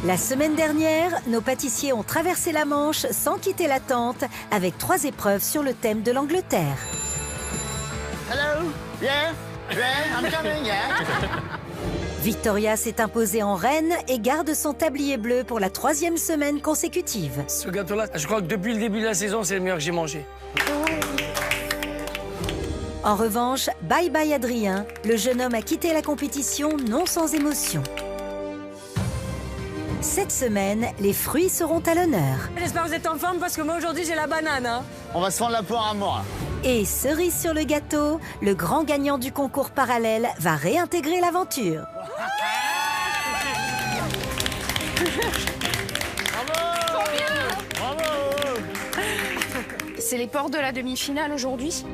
La semaine dernière, nos pâtissiers ont traversé la Manche sans quitter la tente avec 3 épreuves sur le thème de l'Angleterre. Hello, yeah, I'm coming, yeah. Victoria s'est imposée en reine et garde son tablier bleu pour la 3e semaine consécutive. Ce gâteau-là, je crois que depuis le début de la saison, c'est le meilleur que j'ai mangé. En revanche, bye bye Adrien, le jeune homme a quitté la compétition non sans émotion. Cette semaine, les fruits seront à l'honneur. J'espère que vous êtes en forme parce que moi aujourd'hui j'ai la banane. Hein. On va se fendre la poire à mort. Et cerise sur le gâteau, le grand gagnant du concours parallèle va réintégrer l'aventure. C'est les portes de la demi-finale aujourd'hui.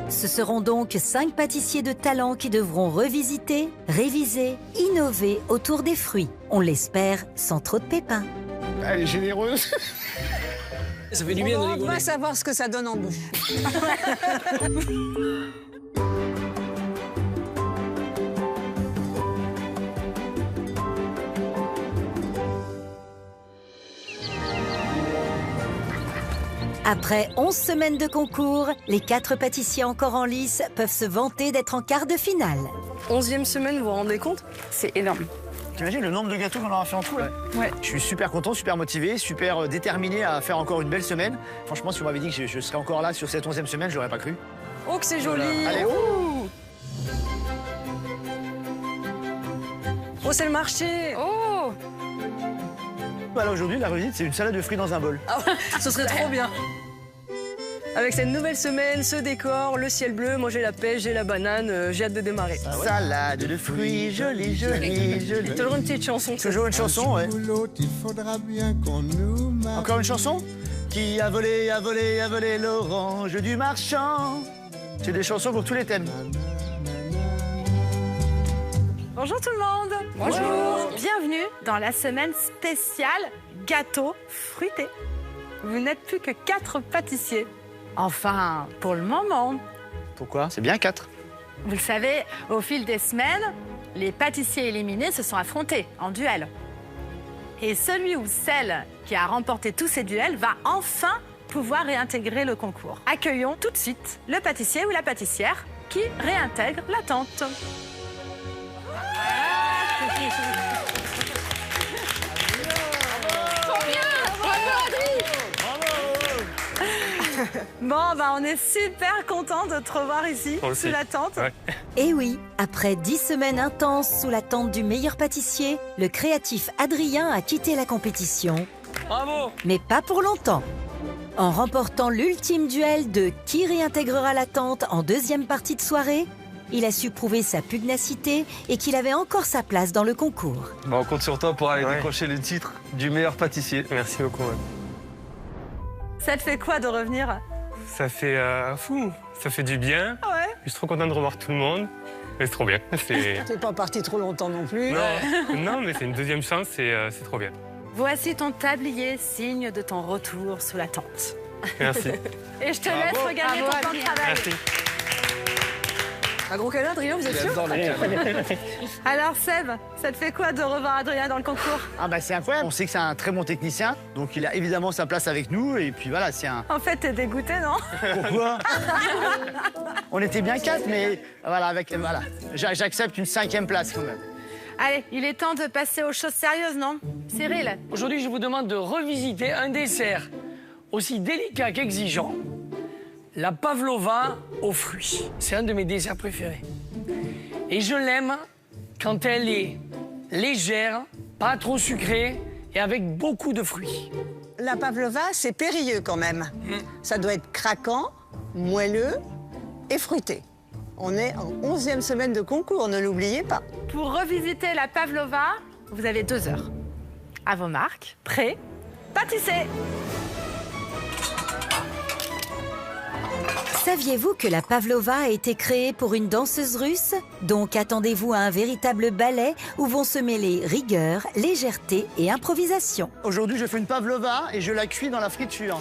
Ce seront donc 5 pâtissiers de talent qui devront revisiter, réviser, innover autour des fruits. On l'espère sans trop de pépins. Elle est généreuse. Ça fait du bien de On rigoler. va savoir ce que ça donne en bouche. Après 11 semaines de concours, les 4 pâtissiers encore en lice peuvent se vanter d'être en quart de finale. 11e semaine, vous vous rendez compte? C'est énorme. T'imagines le nombre de gâteaux qu'on aura fait en tout là? Ouais. Je suis super content, super motivé, super déterminé à faire encore une belle semaine. Franchement, si on m'avait dit que je serais encore là sur cette 11e semaine, je l'aurais pas cru. Oh que c'est joli. Allez, Oh, oh c'est le marché. Oh, Voilà, aujourd'hui, la revisite, c'est une salade de fruits dans un bol. Ah ouais, ce serait trop bien. Avec cette nouvelle semaine, ce décor, le ciel bleu, moi j'ai la pêche, j'ai la banane, j'ai hâte de démarrer. Salade de fruits, jolie, jolie, jolie. Toujours une petite chanson. Toujours une chanson, ouais. Il faudra bien qu'on nous marque. Encore une chanson? Qui a volé, a volé, a volé l'orange du marchand. C'est des chansons pour tous les thèmes. Bonjour tout le monde. bonjour. Bienvenue dans la semaine spéciale gâteau fruité. Vous n'êtes plus que 4 pâtissiers. Enfin, pour le moment. Pourquoi? C'est bien 4. Vous le savez, au fil des semaines, les pâtissiers éliminés se sont affrontés en duel. Et celui ou celle qui a remporté tous ces duels va enfin pouvoir réintégrer le concours. Accueillons tout de suite le pâtissier ou la pâtissière qui réintègre la tente. Bon, bah on est super contents de te revoir ici, sous la tente. Ouais. Et oui, après 10 semaines intenses sous la tente du meilleur pâtissier, le créatif Adrien a quitté la compétition. Bravo. Mais pas pour longtemps. En remportant l'ultime duel de qui réintégrera la tente en 2e partie de soirée, il a su prouver sa pugnacité et qu'il avait encore sa place dans le concours. Bah, on compte sur toi pour aller décrocher le titre du meilleur pâtissier. Merci beaucoup. Ouais. Ça te fait quoi de revenir? Ça fait fou, ça fait du bien. Ouais. Je suis trop content de revoir tout le monde. Mais c'est trop bien. T'es pas parti trop longtemps non plus. Non, mais c'est une 2e chance et c'est trop bien. Voici ton tablier, signe de ton retour sous la tente. Merci. Et je te laisse regarder ton temps de travail. Merci. Un gros câlin, Adrien, vous êtes sûr? Alors Seb, ça te fait quoi de revoir Adrien dans le concours? Ah bah c'est incroyable. On sait que c'est un très bon technicien, donc il a évidemment sa place avec nous. Et puis voilà, c'est un... En fait, t'es dégoûté, non? Pourquoi? On était bien 4, mais voilà, j'accepte une 5e place quand même. Allez, il est temps de passer aux choses sérieuses, non? Cyril, Aujourd'hui, je vous demande de revisiter un dessert aussi délicat qu'exigeant. La pavlova aux fruits. C'est un de mes desserts préférés. Et je l'aime quand elle est légère, pas trop sucrée et avec beaucoup de fruits. La pavlova, c'est périlleux quand même. Ça doit être craquant, moelleux et fruité. On est en 11e semaine de concours, ne l'oubliez pas. pour revisiter la pavlova, vous avez 2 heures. À vos marques, prêts, pâtissez! Saviez-vous que la pavlova a été créée pour une danseuse russe? Donc attendez-vous à un véritable ballet où vont se mêler rigueur, légèreté et improvisation. Aujourd'hui, je fais une pavlova et je la cuis dans la friture.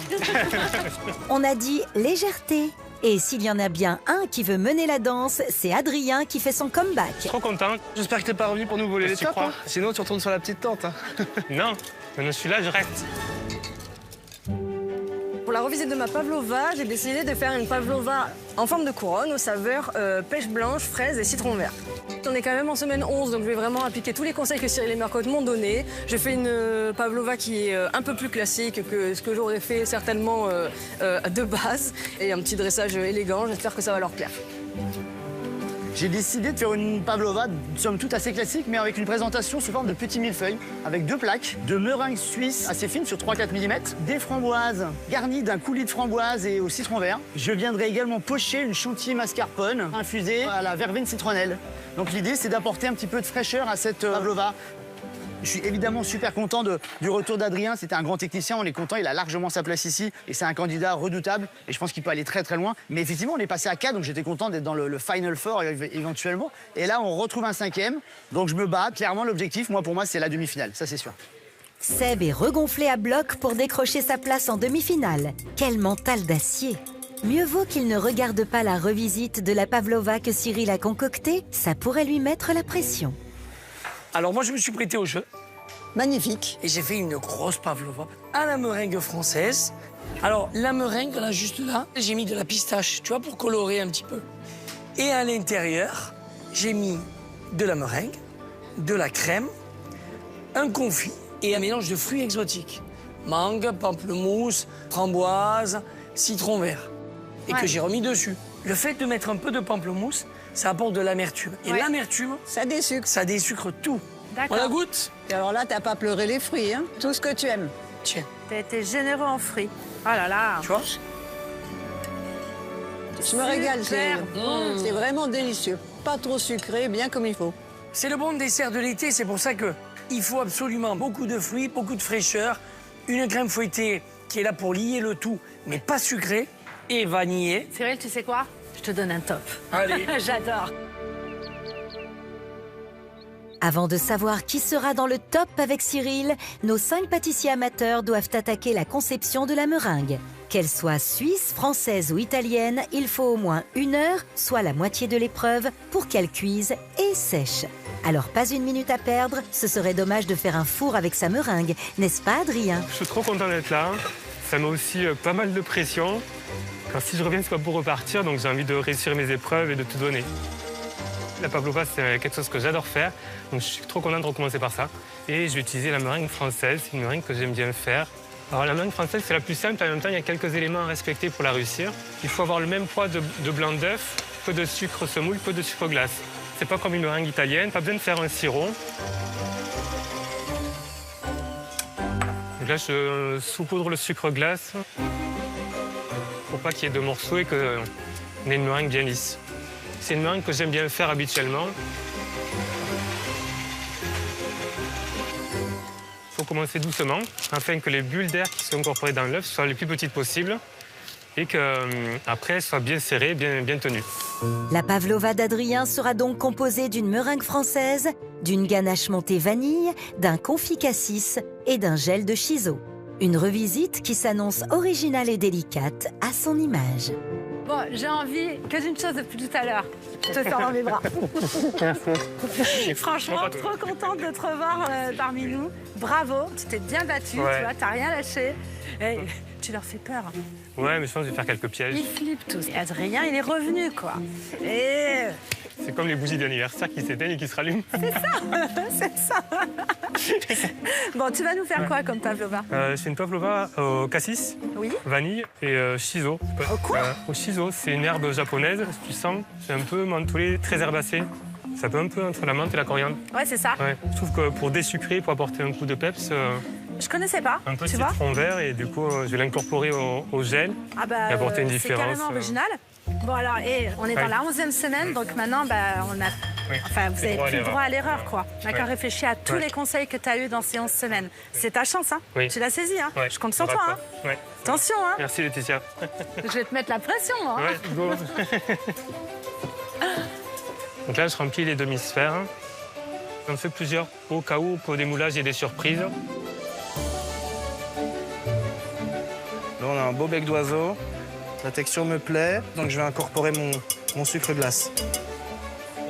On a dit légèreté Et s'il y en a bien un qui veut mener la danse, c'est Adrien qui fait son comeback. Trop content. J'espère que t'es pas revenu pour nous voler les Tu tops. crois Sinon, tu retournes sur la petite tente. Non, maintenant je suis là, je reste. Pour la revisite de ma pavlova, j'ai décidé de faire une pavlova en forme de couronne aux saveurs pêche blanche, fraise et citron vert. On est quand même en semaine 11, donc je vais vraiment appliquer tous les conseils que Cyril et Mercotte m'ont donnés. Je fais une pavlova qui est un peu plus classique que ce que j'aurais fait certainement de base. Et un petit dressage élégant, j'espère que ça va leur plaire. J'ai décidé de faire une pavlova, somme toute assez classique, mais avec une présentation sous forme de petits millefeuilles, avec 2 plaques de meringue suisse assez fine sur 3-4 mm, des framboises garnies d'un coulis de framboise et au citron vert. Je viendrai également pocher une chantilly mascarpone infusée à la verveine citronnelle. Donc l'idée, c'est d'apporter un petit peu de fraîcheur à cette pavlova. Je suis évidemment super content du retour d'Adrien. C'était un grand technicien, on est content, il a largement sa place ici. Et c'est un candidat redoutable. Et je pense qu'il peut aller très très loin. Mais effectivement, on est passé à 4, donc j'étais content d'être dans le Final Four éventuellement. Et là, on retrouve un 5e. Donc je me bats. Clairement, l'objectif, pour moi, c'est la demi-finale. Ça, c'est sûr. Seb est regonflé à bloc pour décrocher sa place en demi-finale. Quel mental d'acier! Mieux vaut qu'il ne regarde pas la revisite de la pavlova que Cyril a concoctée. Ça pourrait lui mettre la pression. Alors moi, je me suis prêté au jeu. Magnifique. Et j'ai fait une grosse pavlova à la meringue française. Alors, la meringue, là, juste là, j'ai mis de la pistache, tu vois, pour colorer un petit peu. Et à l'intérieur, j'ai mis de la meringue, de la crème, un confit et un mélange de fruits exotiques. Mangue, pamplemousse, framboise, citron vert. Et que j'ai remis dessus. Le fait de mettre un peu de pamplemousse, ça apporte de l'amertume. Et l'amertume, Ça désucre. ça désucre tout. On D'accord. la goûte? Et alors là, t'as pas pleuré les fruits, hein. Tout ce que tu aimes. Tiens, T'as été généreux en fruits. Oh là là. tu vois? Je me régale, Super c'est vraiment délicieux. Pas trop sucré, bien comme il faut. C'est le bon dessert de l'été, c'est pour ça que il faut absolument beaucoup de fruits, beaucoup de fraîcheur, une crème fouettée qui est là pour lier le tout, mais pas sucrée, et vanillée. Cyril, tu sais quoi? Je te donne un top. Allez. J'adore. Avant de savoir qui sera dans le top avec Cyril, nos 5 pâtissiers amateurs doivent attaquer la conception de la meringue. Qu'elle soit suisse, française ou italienne, il faut au moins 1 heure, soit la moitié de l'épreuve, pour qu'elle cuise et sèche. Alors pas une minute à perdre, ce serait dommage de faire un four avec sa meringue, n'est-ce pas Adrien? Je suis trop content d'être là. Ça met aussi pas mal de pression. Car si je reviens, c'est pas pour repartir, donc j'ai envie de réussir mes épreuves et de tout donner. La pavlova, c'est quelque chose que j'adore faire, donc je suis trop content de recommencer par ça. Et je vais utiliser la meringue française, c'est une meringue que j'aime bien faire. Alors la meringue française, c'est la plus simple, en même temps, il y a quelques éléments à respecter pour la réussir. Il faut avoir le même poids de blanc d'œuf, peu de sucre semoule, peu de sucre glace. C'est pas comme une meringue italienne, pas besoin de faire un sirop. Donc là, je saupoudre le sucre glace pour pas qu'il y ait de morceaux et qu'on ait une meringue bien lisse. C'est une meringue que j'aime bien faire habituellement. Il faut commencer doucement, afin que les bulles d'air qui sont incorporées dans l'œuf soient les plus petites possibles et qu'après, elles soient bien serrées, bien tenues. La pavlova d'Adrien sera donc composée d'une meringue française, d'une ganache montée vanille, d'un confit cassis et d'un gel de chiso. Une revisite qui s'annonce originale et délicate à son image. Bon, j'ai envie que d'une chose depuis tout à l'heure. Je te sors dans mes bras. Franchement, trop contente de te revoir parmi nous. Bravo, tu t'es bien battu, Ouais. tu vois, t'as rien lâché. Et tu leur fais peur. Ouais, mais je pense que je vais faire quelques pièges. Ils flippent tous. Et Adrien, il est revenu, quoi. Et C'est comme les bougies d'anniversaire qui s'éteignent et qui se rallument. c'est ça. Bon, tu vas nous faire quoi comme pavlova? C'est une pavlova au cassis, Oui. vanille et shiso. Au shiso, c'est une herbe japonaise, tu sens, c'est un peu mentholé, très herbacé. Ça peut un peu entre la menthe et la coriandre. Ouais, c'est ça. Ouais. Je trouve que pour désucrer, pour apporter un coup de peps, Je connaissais pas, un peu de tu vois. citron vert et du coup, je vais l'incorporer au gel Ah bah, et apporter une c'est différence. carrément original. Bon alors, on est dans Ouais. la 11e semaine, donc maintenant, on a... Oui. Enfin, vous avez Droit à plus le l'erreur. droit à l'erreur, quoi. D'accord, Ouais. réfléchis à tous Ouais. les conseils que tu as eus dans ces 11 semaines. C'est ta chance, hein. Oui. Tu l'as saisi, hein. Ouais, Je compte sur ça toi, va hein. pas. Ouais. Attention, hein. Merci Laetitia. Je vais te mettre la pression, hein. Ouais, go. Donc là, je remplis les demi-sphères. J'en fais plusieurs au cas où, pour des moulages et des surprises. Là, on a un beau bec d'oiseau. La texture me plaît, donc je vais incorporer mon sucre glace.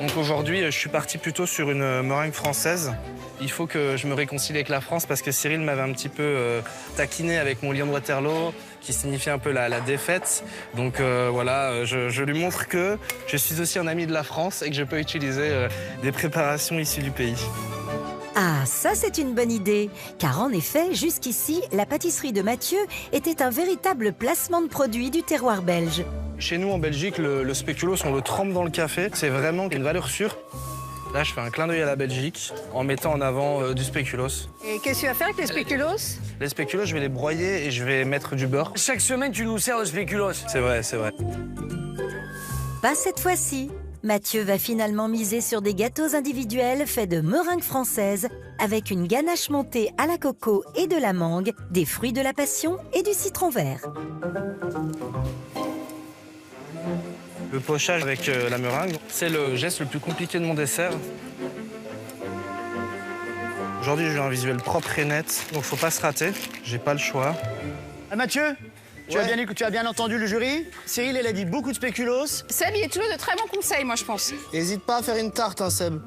Donc aujourd'hui, je suis parti plutôt sur une meringue française. Il faut que je me réconcilie avec la France parce que Cyril m'avait un petit peu taquiné avec mon lion de Waterloo, qui signifie un peu la défaite. Donc voilà, je lui montre que je suis aussi un ami de la France et que je peux utiliser des préparations issues du pays. Ah, ça c'est une bonne idée, car en effet, jusqu'ici, la pâtisserie de Mathieu était un véritable placement de produits du terroir belge. Chez nous en Belgique, le spéculoos, on le trempe dans le café. C'est vraiment une valeur sûre. Là, je fais un clin d'œil à la Belgique en mettant en avant du spéculoos. Et qu'est-ce que tu vas faire avec les spéculoos? Les spéculoos, je vais les broyer et je vais mettre du beurre. Chaque semaine, tu nous sers le spéculoos. C'est vrai, c'est vrai. Pas cette fois-ci. Mathieu va finalement miser sur des gâteaux individuels faits de meringue française avec une ganache montée à la coco et de la mangue, des fruits de la passion et du citron vert. Le pochage avec la meringue, c'est le geste le plus compliqué de mon dessert. Aujourd'hui, j'ai un visuel propre et net, donc faut pas se rater. J'ai pas le choix. Ah, Mathieu, tu as bien entendu le jury. Cyril, elle a dit beaucoup de spéculoos. Seb, il est toujours de très bons conseils, moi, je pense. Hésite pas à faire une tarte, hein, Seb.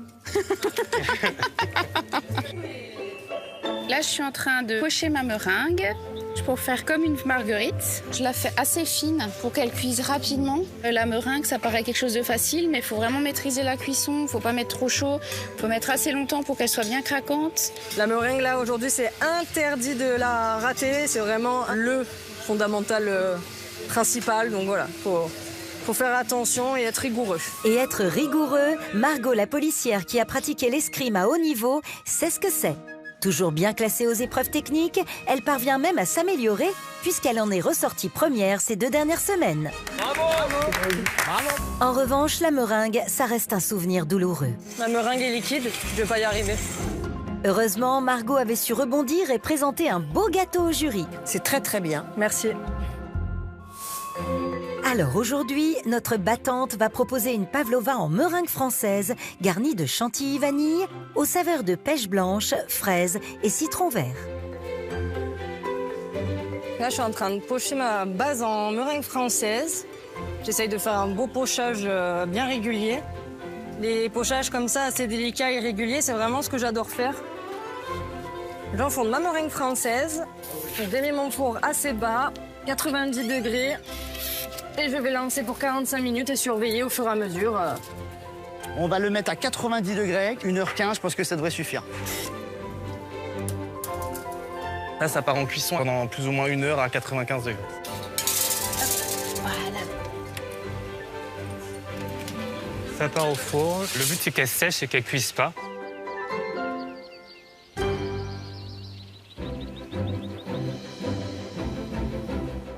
Là, je suis en train de pocher ma meringue pour faire comme une marguerite. Je la fais assez fine pour qu'elle cuise rapidement. La meringue, ça paraît quelque chose de facile, mais il faut vraiment maîtriser la cuisson. Il ne faut pas mettre trop chaud. Il faut mettre assez longtemps pour qu'elle soit bien craquante. La meringue, là, aujourd'hui, c'est interdit de la rater. C'est vraiment le fondamental principal. Donc voilà, faut faire attention et être rigoureux. Et être rigoureux, Margot la policière qui a pratiqué l'escrime à haut niveau sait ce que c'est. Toujours bien classée aux épreuves techniques, elle parvient même à s'améliorer puisqu'elle en est ressortie première ces 2 dernières semaines. Bravo! Bravo! En revanche, la meringue, ça reste un souvenir douloureux. La meringue est liquide, je vais pas y arriver. Heureusement, Margot avait su rebondir et présenter un beau gâteau au jury. C'est très très bien. Merci. Alors aujourd'hui, notre battante va proposer une pavlova en meringue française garnie de chantilly vanille aux saveurs de pêche blanche, fraise et citron vert. Là, je suis en train de pocher ma base en meringue française. J'essaye de faire un beau pochage bien régulier. Les pochages comme ça, assez délicats et réguliers, c'est vraiment ce que j'adore faire. J'enfourne ma meringue française. Je démets mon four assez bas, 90 degrés. Et je vais lancer pour 45 minutes et surveiller au fur et à mesure. On va le mettre à 90 degrés, 1h15, je pense que ça devrait suffire. Là, ça part en cuisson pendant plus ou moins 1 heure à 95 degrés. Voilà. Ça part au four. Le but, c'est qu'elle sèche et qu'elle cuise pas.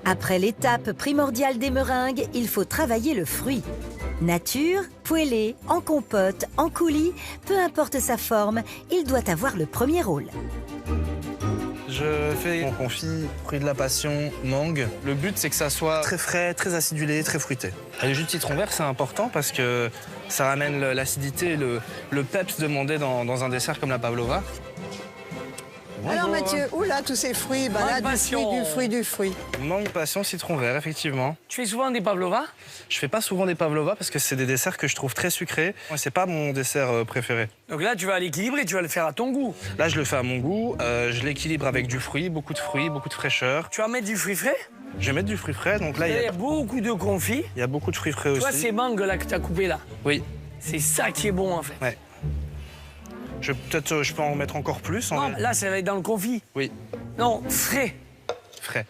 Après l'étape primordiale des meringues, il faut travailler le fruit. Nature, poêlé, en compote, en coulis, peu importe sa forme, il doit avoir le premier rôle. Je fais mon confit, fruit de la passion, mangue. Le but, c'est que ça soit très frais, très acidulé, très fruité. Et le jus de citron vert, c'est important parce que ça ramène l'acidité et le peps demandé dans un dessert comme la pavlova. Alors Mathieu, oula, tous ces fruits, bah là, du fruit. Mangue, passion, citron vert, effectivement. Tu fais souvent des pavlovas? Je fais pas souvent des pavlovas parce que c'est des desserts que je trouve très sucrés. C'est pas mon dessert préféré. Donc là, tu vas l'équilibrer, tu vas le faire à ton goût. Là, je le fais à mon goût. Je l'équilibre avec du fruit, beaucoup de fraîcheur. Tu vas mettre du fruit frais? Je vais mettre du fruit frais, donc là, il y a beaucoup de confit. Il y a beaucoup de fruits frais aussi. Toi, ces mangues là que tu as coupées là? Oui. C'est ça qui est bon en fait. Ouais. Peut-être je peux en mettre encore plus. Non, là, ça va être dans le confit. Oui. Non, frais. Frais.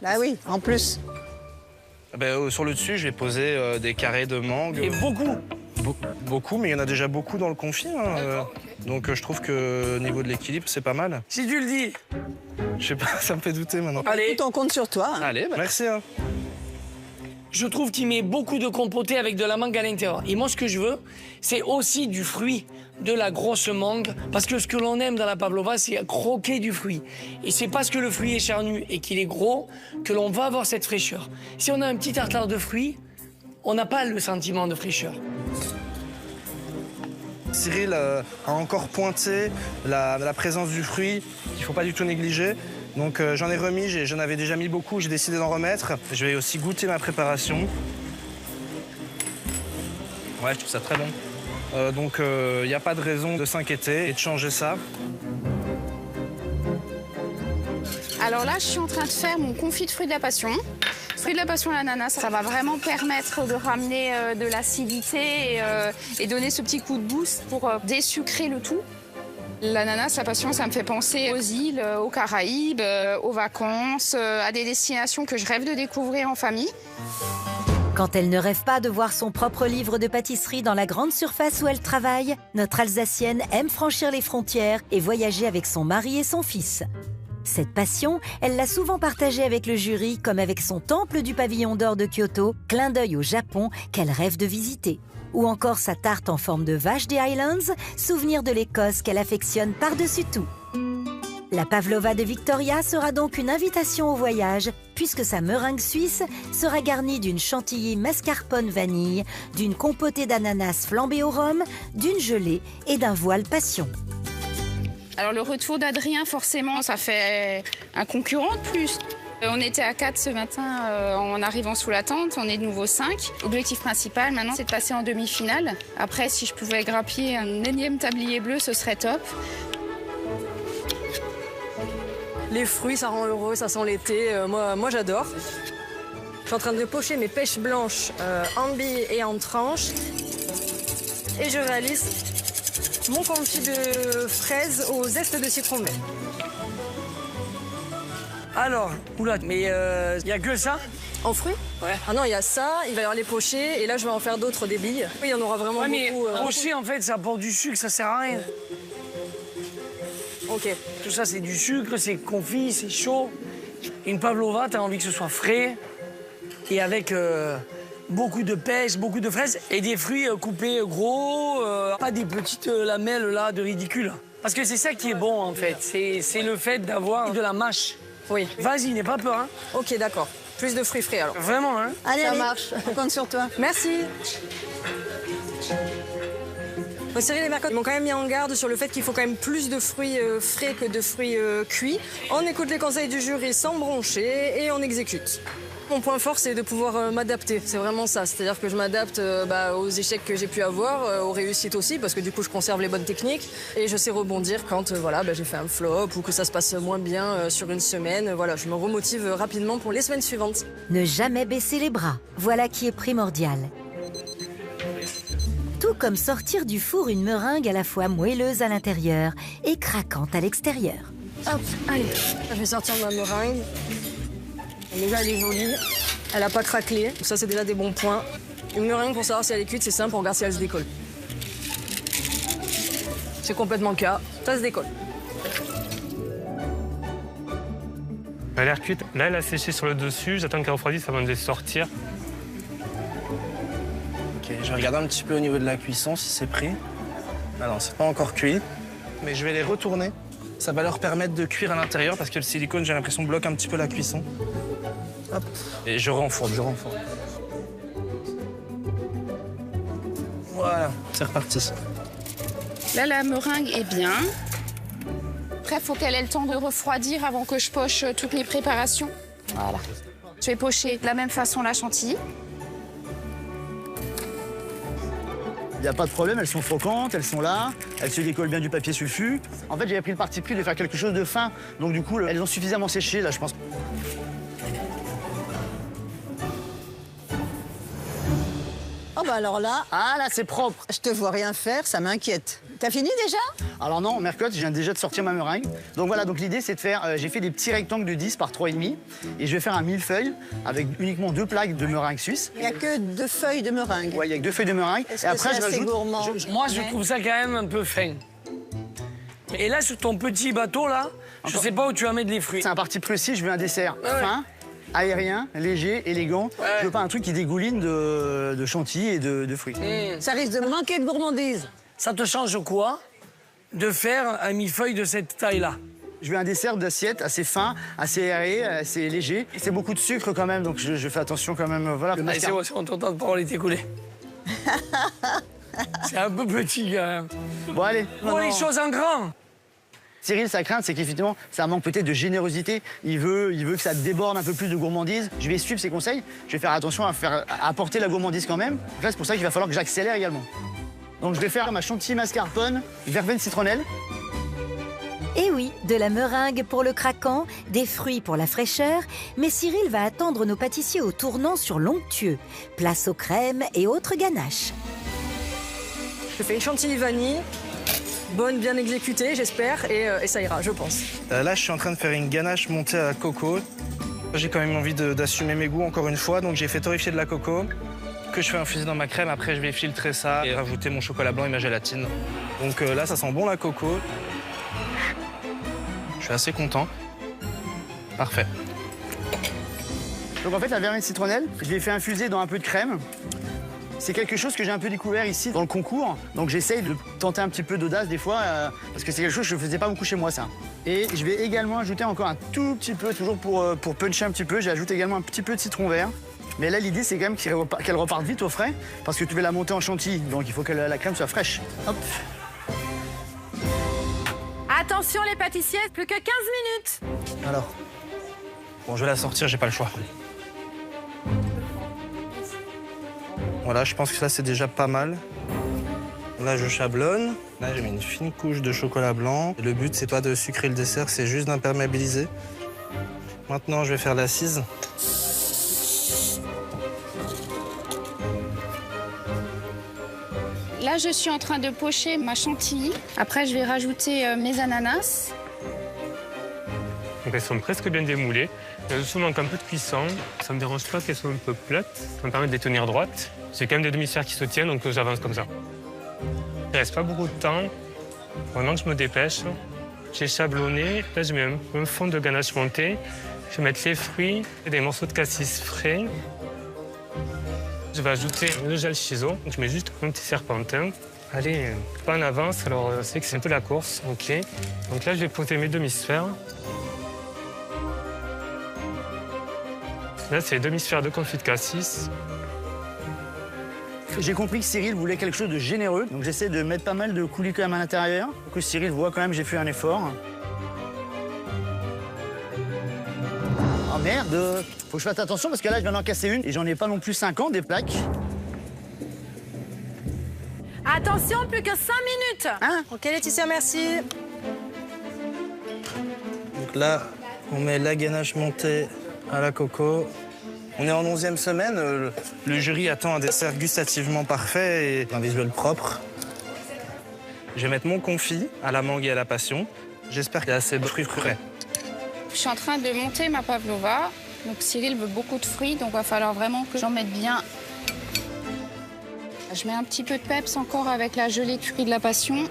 Bah oui, en plus. Sur le dessus, je vais poser des carrés de mangue. Et beaucoup. Beaucoup, mais il y en a déjà beaucoup dans le confit. Hein, donc je trouve que au niveau de l'équilibre, c'est pas mal. Si tu le dis. Je sais pas, ça me fait douter maintenant. Allez. Écoute, on compte sur toi. Hein. Allez, merci. Hein. Je trouve qu'il met beaucoup de compoté avec de la mangue à l'intérieur. Et moi, ce que je veux, c'est aussi du fruit, de la grosse mangue. Parce que ce que l'on aime dans la pavlova, c'est croquer du fruit. Et c'est parce que le fruit est charnu et qu'il est gros que l'on va avoir cette fraîcheur. Si on a un petit tartare de fruits, on n'a pas le sentiment de fraîcheur. Cyril a encore pointé la présence du fruit, qu'il ne faut pas du tout négliger. Donc j'en ai remis, j'en avais déjà mis beaucoup, j'ai décidé d'en remettre. Je vais aussi goûter ma préparation. Ouais, je trouve ça très bon. Donc il n'y a pas de raison de s'inquiéter et de changer ça. Alors là, je suis en train de faire mon confit de fruits de la passion. Fruits de la passion à l'ananas, ça va vraiment permettre de ramener de l'acidité et donner ce petit coup de boost pour désucrer le tout. L'ananas, la passion, ça me fait penser aux îles, aux Caraïbes, aux vacances, à des destinations que je rêve de découvrir en famille. Quand elle ne rêve pas de voir son propre livre de pâtisserie dans la grande surface où elle travaille, notre Alsacienne aime franchir les frontières et voyager avec son mari et son fils. Cette passion, elle l'a souvent partagée avec le jury, comme avec son temple du pavillon d'or de Kyoto, clin d'œil au Japon qu'elle rêve de visiter. Ou encore sa tarte en forme de vache des Highlands, souvenir de l'Écosse qu'elle affectionne par-dessus tout. La pavlova de Victoria sera donc une invitation au voyage, puisque sa meringue suisse sera garnie d'une chantilly mascarpone vanille, d'une compotée d'ananas flambée au rhum, d'une gelée et d'un voile passion. Alors le retour d'Adrien, forcément, ça fait un concurrent de plus. On était à 4 ce matin en arrivant sous la tente, on est de nouveau 5. L'objectif principal maintenant, c'est de passer en demi-finale. Après, si je pouvais grappiller un énième tablier bleu, ce serait top. Les fruits, ça rend heureux, ça sent l'été. Moi j'adore. Je suis en train de pocher mes pêches blanches en billes et en tranches. Et je réalise mon confit de fraises au zeste de citron vert. Alors, oula, mais il n'y a que ça? En fruits? Ouais. Ah non, il y a ça, il va y avoir les pochés, et là je vais en faire d'autres, des billes. Oui, il y en aura vraiment beaucoup. Poché, en fait, ça apporte du sucre, ça sert à rien. Ok. Tout ça, c'est du sucre, c'est confit, c'est chaud. Une pavlova, t'as envie que ce soit frais et avec beaucoup de pêche, beaucoup de fraises et des fruits coupés gros, pas des petites lamelles là de ridicule. Parce que c'est ça qui est bon en fait, c'est le fait d'avoir de la mâche. Oui. Vas-y, n'aie pas peur. Hein. Ok, d'accord. Plus de fruits frais alors. Vraiment, hein. Allez, Ça allez, marche. on compte sur toi. Merci. Cyril et Mercotte m'ont quand même mis en garde sur le fait qu'il faut quand même plus de fruits frais que de fruits cuits. On écoute les conseils du jury sans broncher et on exécute. Mon point fort, c'est de pouvoir m'adapter. C'est vraiment ça. C'est-à-dire que je m'adapte aux échecs que j'ai pu avoir, aux réussites aussi, parce que du coup, je conserve les bonnes techniques. Et je sais rebondir quand j'ai fait un flop ou que ça se passe moins bien sur une semaine. Voilà, je me remotive rapidement pour les semaines suivantes. Ne jamais baisser les bras, voilà qui est primordial. Tout comme sortir du four une meringue à la fois moelleuse à l'intérieur et craquante à l'extérieur. Hop, allez, je vais sortir ma meringue. Déjà, elle est jolie, elle n'a pas craquelé, ça c'est déjà des bons points. Une meringue, pour savoir si elle est cuite, c'est simple, on regarde si elle se décolle. C'est complètement le cas, ça se décolle. Elle a l'air cuite. Là, elle a séché sur le dessus, j'attends qu'elle refroidisse avant de les sortir. Ok, je vais regarder un petit peu au niveau de la cuisson si c'est pris. Ah non, c'est pas encore cuit. Mais je vais les retourner. Ça va leur permettre de cuire à l'intérieur parce que le silicone, j'ai l'impression, bloque un petit peu la cuisson. Hop. Et je renfourne. Voilà, c'est reparti. Là, la meringue est bien. Après, il faut qu'elle ait le temps de refroidir avant que je poche toutes les préparations. Voilà. Je vais pocher de la même façon la chantilly. Il n'y a pas de problème, elles sont croquantes, elles sont là, elles se décollent bien du papier sulfu. En fait, j'avais pris le parti pris de faire quelque chose de fin, donc du coup, elles ont suffisamment séché, là, je pense. Oh bah alors là, Ah là, c'est propre. je te vois rien faire, ça m'inquiète. T'as fini déjà? Alors non, Mercotte, je viens déjà de sortir ma meringue. Donc voilà, donc l'idée c'est de faire, j'ai fait des petits rectangles de 10 par 3,5 et je vais faire un millefeuille avec uniquement 2 plaques de meringue suisse. Il n'y a que 2 feuilles de meringue. Ouais, il y a que 2 feuilles de meringue. Est-ce Et que après, c'est je assez rajoute. gourmand? Moi, je trouve ça quand même un peu fin. Et là, sur ton petit bateau, là, je sais pas où tu vas mettre les fruits. C'est un parti pris aussi, je veux un dessert fin, aérien, léger, élégant. Ouais. Je veux pas un truc qui dégouline de chantilly et de fruits. Ça risque de manquer de gourmandise. Ça te change quoi de faire un millefeuille de cette taille-là? Je veux un dessert d'assiette assez fin, assez aéré, assez léger. C'est beaucoup de sucre quand même, donc je fais attention quand même. Voilà. Le Allez, c'est bon, on t'entend de parole est écoulée. C'est un peu petit quand même. Bon, allez. Pour les choses en grand. Cyril, sa crainte, c'est qu'effectivement, ça manque peut-être de générosité. Il veut que ça déborde un peu plus de gourmandise. Je vais suivre ses conseils. Je vais faire attention à apporter la gourmandise quand même. Donc là, c'est pour ça qu'il va falloir que j'accélère également. Donc je vais faire ma chantilly mascarpone, verveine citronnelle. Et oui, de la meringue pour le craquant, des fruits pour la fraîcheur, mais Cyril va attendre nos pâtissiers au tournant sur l'onctueux. Place aux crèmes et autres ganaches. Je fais une chantilly vanille, bonne, bien exécutée, j'espère, et ça ira, je pense. Là, je suis en train de faire une ganache montée à la coco. J'ai quand même envie d'assumer mes goûts encore une fois, donc j'ai fait torréfier de la coco, que je fais infuser dans ma crème. Après, je vais filtrer ça et rajouter mon chocolat blanc et ma gélatine. Donc là, ça sent bon la coco. Je suis assez content. Parfait. Donc en fait, la verveine citronnelle, je l'ai fait infuser dans un peu de crème. C'est quelque chose que j'ai un peu découvert ici dans le concours. Donc j'essaye de tenter un petit peu d'audace des fois, parce que c'est quelque chose que je ne faisais pas beaucoup chez moi, ça. Et je vais également ajouter encore un tout petit peu, toujours pour puncher un petit peu, j'ajoute également un petit peu de citron vert. Mais là, l'idée, c'est quand même qu'elle reparte vite au frais, parce que tu veux la monter en chantilly. Donc il faut que la crème soit fraîche. Hop. Attention les pâtissiers, plus que 15 minutes. Alors, bon, je vais la sortir, j'ai pas le choix. Voilà, je pense que ça, c'est déjà pas mal. Là, je chablonne. Là, j'ai mis une fine couche de chocolat blanc. Le but, c'est pas de sucrer le dessert, c'est juste d'imperméabiliser. Maintenant, je vais faire l'assise. Là, je suis en train de pocher ma chantilly. Après, je vais rajouter mes ananas. Donc elles sont presque bien démoulées. Elles se manquent un peu de cuisson. Ça me dérange pas qu'elles soient un peu plates. Ça me permet de les tenir droites. J'ai quand même des demi-sphères qui se tiennent, donc j'avance comme ça. Il reste pas beaucoup de temps. Vraiment que je me dépêche. J'ai chablonné. Là, je mets un fond de ganache monté. Je vais mettre les fruits et des morceaux de cassis frais. Je vais ajouter le gel Chiso. Donc je mets juste un petit serpentin. Allez, pas en avance, alors c'est que c'est un peu la course. OK. Donc là, je vais poser mes demi-sphères. Là, c'est les demi-sphères de confit de cassis. J'ai compris que Cyril voulait quelque chose de généreux, donc j'essaie de mettre pas mal de coulis quand même à l'intérieur, pour que Cyril voit quand même que j'ai fait un effort. Oh merde, faut que je fasse attention parce que là je viens d'en casser une et j'en ai pas non plus 50 des plaques. Attention, plus que 5 minutes. Hein? Ok Laetitia, merci. Donc là, on met la ganache montée à la coco. On est en 11e semaine. Le jury attend un dessert gustativement parfait et un visuel propre. Je vais mettre mon confit à la mangue et à la passion. J'espère qu'il y a assez de fruits frais. Je suis en train de monter ma pavlova. Donc Cyril veut beaucoup de fruits, donc il va falloir vraiment que j'en mette bien. Je mets un petit peu de peps encore avec la gelée de fruits de la passion.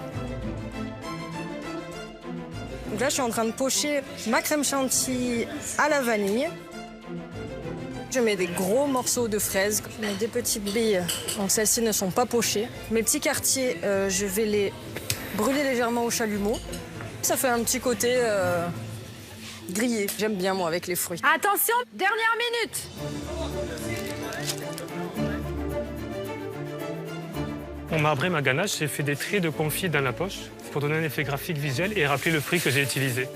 Donc là, je suis en train de pocher ma crème chantilly à la vanille. Je mets des gros morceaux de fraises, je mets des petites billes, donc celles-ci ne sont pas pochées. Mes petits quartiers, je vais les brûler légèrement au chalumeau. Ça fait un petit côté grillé. J'aime bien, moi, avec les fruits. Attention, dernière minute. Pour marbrer ma ganache, j'ai fait des traits de confit dans la poche pour donner un effet graphique visuel et rappeler le fruit que j'ai utilisé.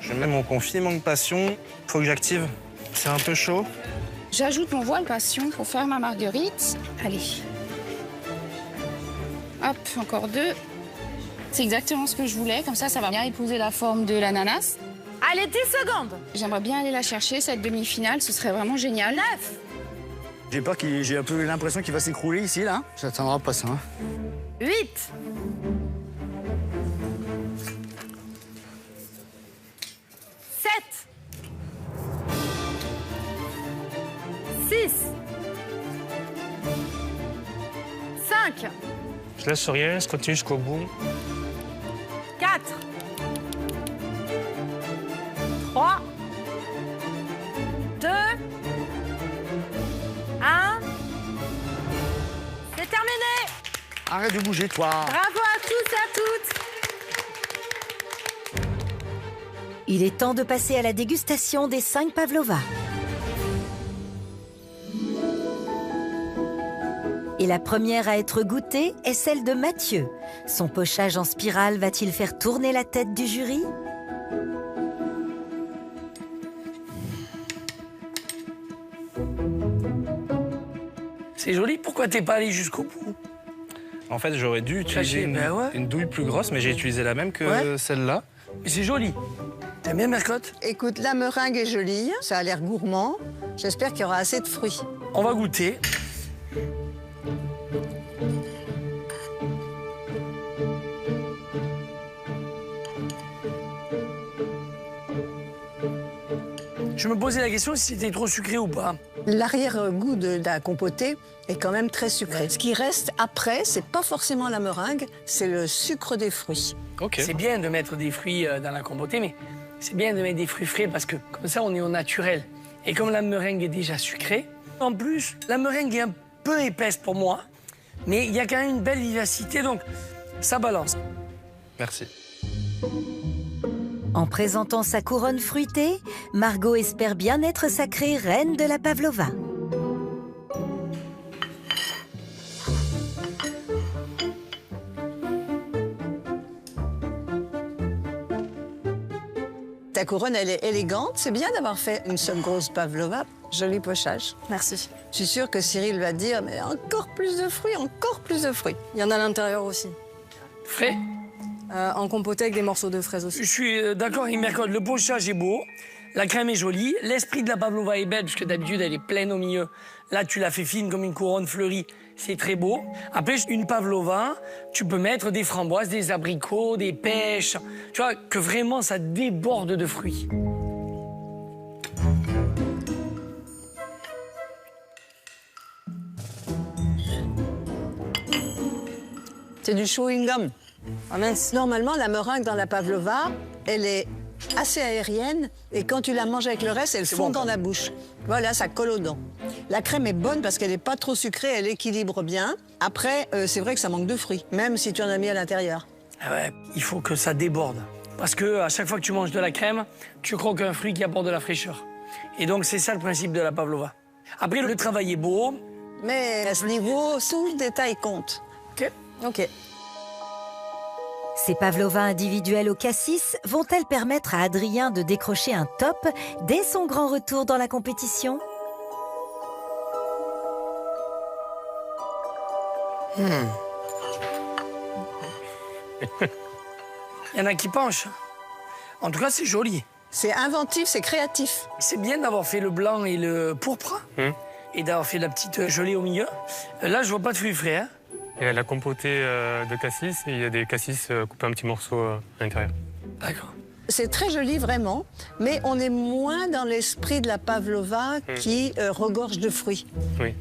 Je mets mon confit mangue passion. Faut que j'active. C'est un peu chaud. J'ajoute mon voile passion pour faire ma marguerite. Allez. Hop, encore 2. C'est exactement ce que je voulais. Comme ça, ça va bien épouser la forme de l'ananas. Allez, 10 secondes. J'aimerais bien aller la chercher, cette demi-finale. Ce serait vraiment génial. 9. J'ai peur j'ai un peu l'impression qu'il va s'écrouler ici, là. Ça ne tiendra pas, ça. 8. 7. 6. 5. Je lâche rien, je continue jusqu'au bout. 4. 3. 2. 1. C'est terminé. Arrête de bouger, toi. Bravo à tous et à toutes. Il est temps de passer à la dégustation des 5 pavlovas. Et la première à être goûtée est celle de Mathieu. Son pochage en spirale va-t-il faire tourner la tête du jury? C'est joli, pourquoi t'es pas allé jusqu'au bout? En fait, j'aurais dû utiliser une douille plus grosse, mais j'ai utilisé la même que celle-là. Mais c'est joli. T'aimes bien, Mercotte? Écoute, la meringue est jolie, ça a l'air gourmand. J'espère qu'il y aura assez de fruits. On va goûter. Je me posais la question si c'était trop sucré ou pas. L'arrière-goût de la compotée est quand même très sucré. Ce qui reste après, c'est pas forcément la meringue, c'est le sucre des fruits. C'est bien de mettre des fruits dans la compotée, mais c'est bien de mettre des fruits frais parce que comme ça, on est au naturel. Et comme la meringue est déjà sucrée, en plus, la meringue est un peu épaisse pour moi, mais il y a quand même une belle vivacité, donc ça balance. Merci. En présentant sa couronne fruitée, Margot espère bien être sacrée reine de la pavlova. Ta couronne, elle est élégante. C'est bien d'avoir fait une seule grosse pavlova. Joli pochage. Merci. Je suis sûre que Cyril va dire, mais encore plus de fruits, encore plus de fruits. Il y en a à l'intérieur aussi. Frais? En compoté avec des morceaux de fraises aussi. Je suis d'accord avec Mercotte, le pochage est beau, la crème est jolie, l'esprit de la pavlova est belle, parce que d'habitude, elle est pleine au milieu. Là, tu l'as fait fine comme une couronne fleurie, c'est très beau. Après, une pavlova, tu peux mettre des framboises, des abricots, des pêches. Tu vois, que vraiment, ça déborde de fruits. C'est du chewing-gum. Ah mince. Normalement, la meringue dans la pavlova, elle est assez aérienne et quand tu la manges avec le reste, elle fond dans la bouche. Voilà, ça colle aux dents. La crème est bonne parce qu'elle n'est pas trop sucrée, elle équilibre bien. Après, c'est vrai que ça manque de fruits, même si tu en as mis à l'intérieur. Ah ouais, il faut que ça déborde. Parce que à chaque fois que tu manges de la crème, tu croques un fruit qui apporte de la fraîcheur. Et donc, c'est ça le principe de la pavlova. Après, le travail est beau. Mais à ce niveau, tout le détail compte. Ok. Ces pavlovas individuels au cassis vont-elles permettre à Adrien de décrocher un top dès son grand retour dans la compétition? Il y en a qui penchent. En tout cas, c'est joli. C'est inventif, c'est créatif. C'est bien d'avoir fait le blanc et le pourpre et d'avoir fait la petite gelée au milieu. Là, je vois pas de fruits frais. Hein. Il y a la compotée de cassis et il y a des cassis coupés en petits morceaux à l'intérieur. D'accord. C'est très joli, vraiment, mais on est moins dans l'esprit de la pavlova qui regorge de fruits. Oui.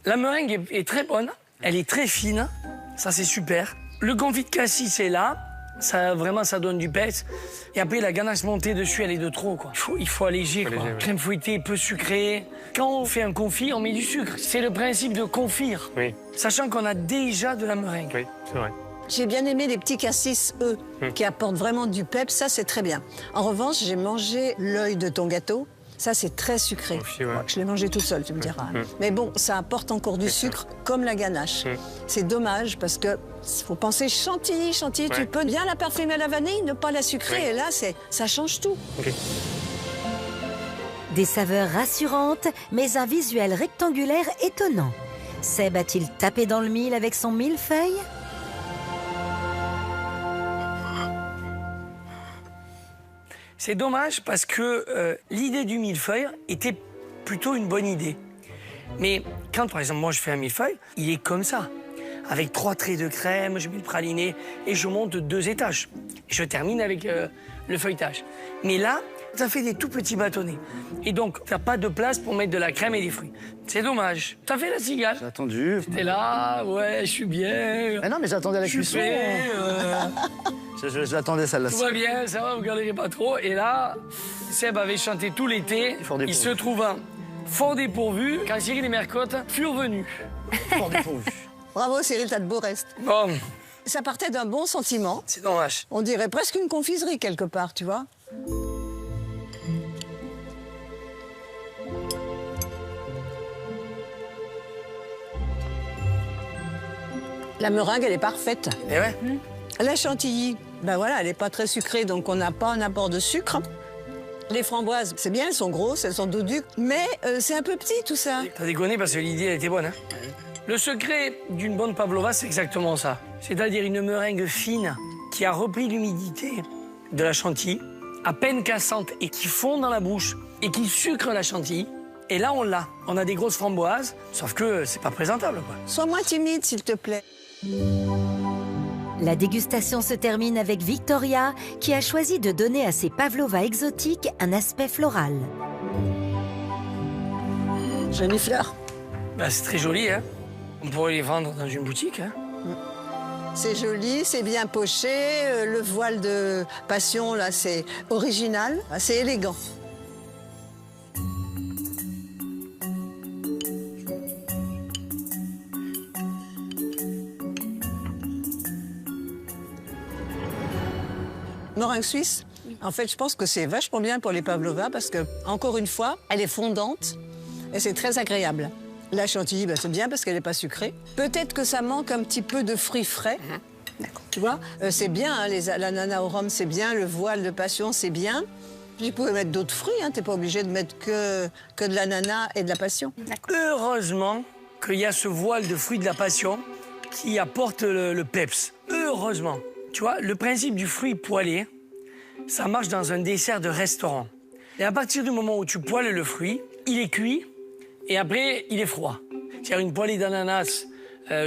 La meringue est très bonne, elle est très fine, ça c'est super. Le confit de cassis est là, ça, vraiment ça donne du peps. Et après la ganache montée dessus, elle est de trop, quoi. Il faut alléger, quoi. Ouais. Crème fouettée, peu sucrée. Quand on fait un confit, on met du sucre. C'est le principe de confire. Oui. Sachant qu'on a déjà de la meringue. Oui, c'est vrai. J'ai bien aimé les petits cassis, eux, qui apportent vraiment du peps, ça c'est très bien. En revanche, j'ai mangé l'œil de ton gâteau. Ça, c'est très sucré. Aussi, ouais. Je l'ai mangé toute seule, tu me diras. Mais bon, ça apporte encore du sucre, comme la ganache. C'est dommage, parce que faut penser chantilly. Tu peux bien la parfumer à la vanille, ne pas la sucrer. Et là, ça change tout. Des saveurs rassurantes, mais un visuel rectangulaire étonnant. Seb a-t-il tapé dans le mille avec son millefeuille? C'est dommage parce que l'idée du millefeuille était plutôt une bonne idée. Mais quand, par exemple, moi je fais un millefeuille, il est comme ça. Avec 3 traits de crème, je mets le praliné et je monte 2 étages. Et je termine avec le feuilletage. Mais là, ça fait des tout petits bâtonnets. Et donc, t'as pas de place pour mettre de la crème et des fruits. C'est dommage. T'as fait la cigale. J'ai attendu. T'es là, ouais, je suis bien. Mais non, mais j'attendais la cuisson. Je l'attendais, celle-là. Tout va bien, ça va, vous galérez pas trop. Et là, Seb avait chanté tout l'été. Il se trouva fort dépourvu quand Cyril et Mercotte furent venus. Fort dépourvu. Bravo Cyril, t'as de beaux restes. Bon. Ça partait d'un bon sentiment. C'est dommage. On dirait presque une confiserie quelque part, tu vois. La meringue, elle est parfaite. Et ouais. La chantilly, ben voilà, elle n'est pas très sucrée, donc on n'a pas un apport de sucre. Les framboises, c'est bien, elles sont grosses, elles sont doduques, mais c'est un peu petit tout ça. T'as déconné parce que l'idée, elle était bonne. Hein. Le secret d'une bonne pavlova, c'est exactement ça. C'est-à-dire une meringue fine qui a repris l'humidité de la chantilly, à peine cassante et qui fond dans la bouche et qui sucre la chantilly. Et là, on l'a. On a des grosses framboises, sauf que c'est pas présentable, quoi. Sois moins timide, s'il te plaît. La dégustation se termine avec Victoria, qui a choisi de donner à ses pavlovas exotiques un aspect floral. Jolies fleurs. Bah, c'est très joli, hein. On pourrait les vendre dans une boutique, hein. C'est joli, c'est bien poché. Le voile de passion, là, c'est original. C'est élégant. Meringue suisse, en fait, je pense que c'est vachement bien pour les pavlovas parce que, encore une fois, elle est fondante et c'est très agréable. La chantilly, bah, c'est bien parce qu'elle n'est pas sucrée. Peut-être que ça manque un petit peu de fruits frais. D'accord. Tu vois, c'est bien, hein, l'ananas au rhum, c'est bien, le voile de passion, c'est bien. Tu pouvais mettre d'autres fruits, hein, t'es pas obligé de mettre que de l'ananas et de la passion. Heureusement qu'il y a ce voile de fruits de la passion qui apporte le peps. Heureusement. Tu vois, le principe du fruit poêlé, ça marche dans un dessert de restaurant. Et à partir du moment où tu poêles le fruit, il est cuit et après, il est froid. C'est-à-dire une poêlée d'ananas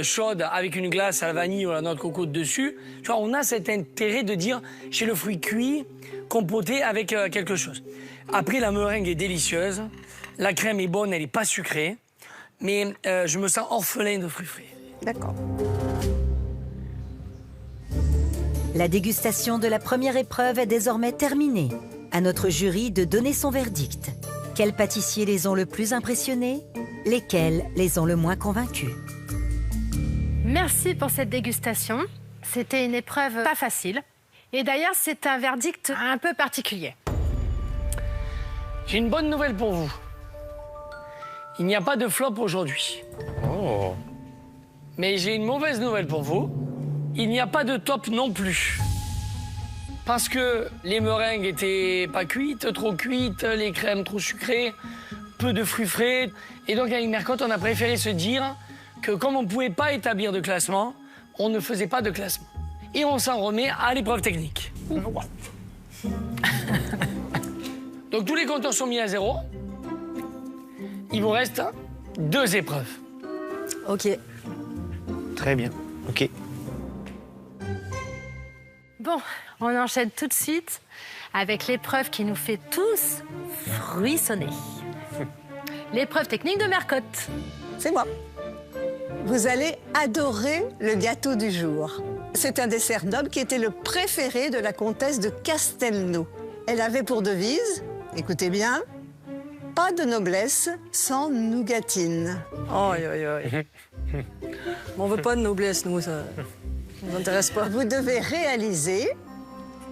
chaude avec une glace à la vanille ou à la noix de coco dessus. Tu vois, on a cet intérêt de dire j'ai le fruit cuit, compoté avec quelque chose. Après, la meringue est délicieuse, la crème est bonne, elle n'est pas sucrée, mais je me sens orphelin de fruits frais. D'accord. La dégustation de la première épreuve est désormais terminée. À notre jury de donner son verdict. Quels pâtissiers les ont le plus impressionnés? Lesquels les ont le moins convaincus? Merci pour cette dégustation. C'était une épreuve pas facile. Et d'ailleurs, c'est un verdict un peu particulier. J'ai une bonne nouvelle pour vous. Il n'y a pas de flop aujourd'hui. Oh. Mais j'ai une mauvaise nouvelle pour vous. Il n'y a pas de top non plus. Parce que les meringues étaient pas cuites, trop cuites, les crèmes trop sucrées, peu de fruits frais. Et donc avec Mercotte, on a préféré se dire que comme on ne pouvait pas établir de classement, on ne faisait pas de classement. Et on s'en remet à l'épreuve technique. Donc tous les compteurs sont mis à 0. Il vous reste 2 épreuves. Ok. Très bien. OK. Bon, on enchaîne tout de suite avec l'épreuve qui nous fait tous frissonner. L'épreuve technique de Mercotte. C'est moi. Vous allez adorer le gâteau du jour. C'est un dessert noble qui était le préféré de la comtesse de Castelnau. Elle avait pour devise, écoutez bien, pas de noblesse sans nougatine. Aïe, aïe, aïe. On veut pas de noblesse, nous, ça ne nous intéresse pas. Vous devez réaliser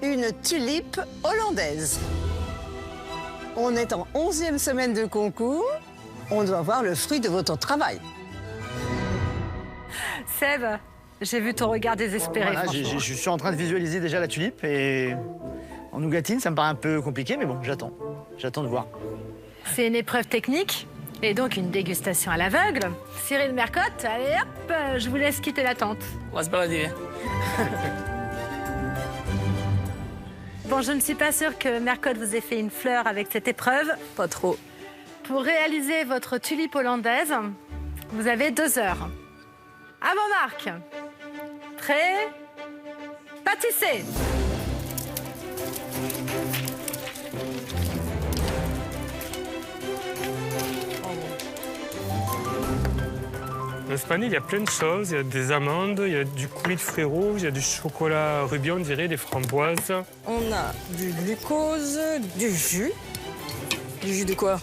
une tulipe hollandaise. On est en 11e semaine de concours. On doit voir le fruit de votre travail. Seb, j'ai vu ton regard désespéré. Voilà, je suis en train de visualiser déjà la tulipe et en nougatine, ça me paraît un peu compliqué, mais bon, j'attends. J'attends de voir. C'est une épreuve technique et donc une dégustation à l'aveugle. Cyril Mercotte, allez hop, je vous laisse quitter la tente. On va se balader. Bon, je ne suis pas sûre que Mercotte vous ait fait une fleur avec cette épreuve. Pas trop. Pour réaliser votre tulipe hollandaise, vous avez 2 heures. À vos marques. Prêt? Pâtissez. Dans ce panier, il y a plein de choses. Il y a des amandes, il y a du coulis de fruits rouges, il y a du chocolat rubis, on dirait, des framboises. On a du glucose, du jus. Du jus de quoi?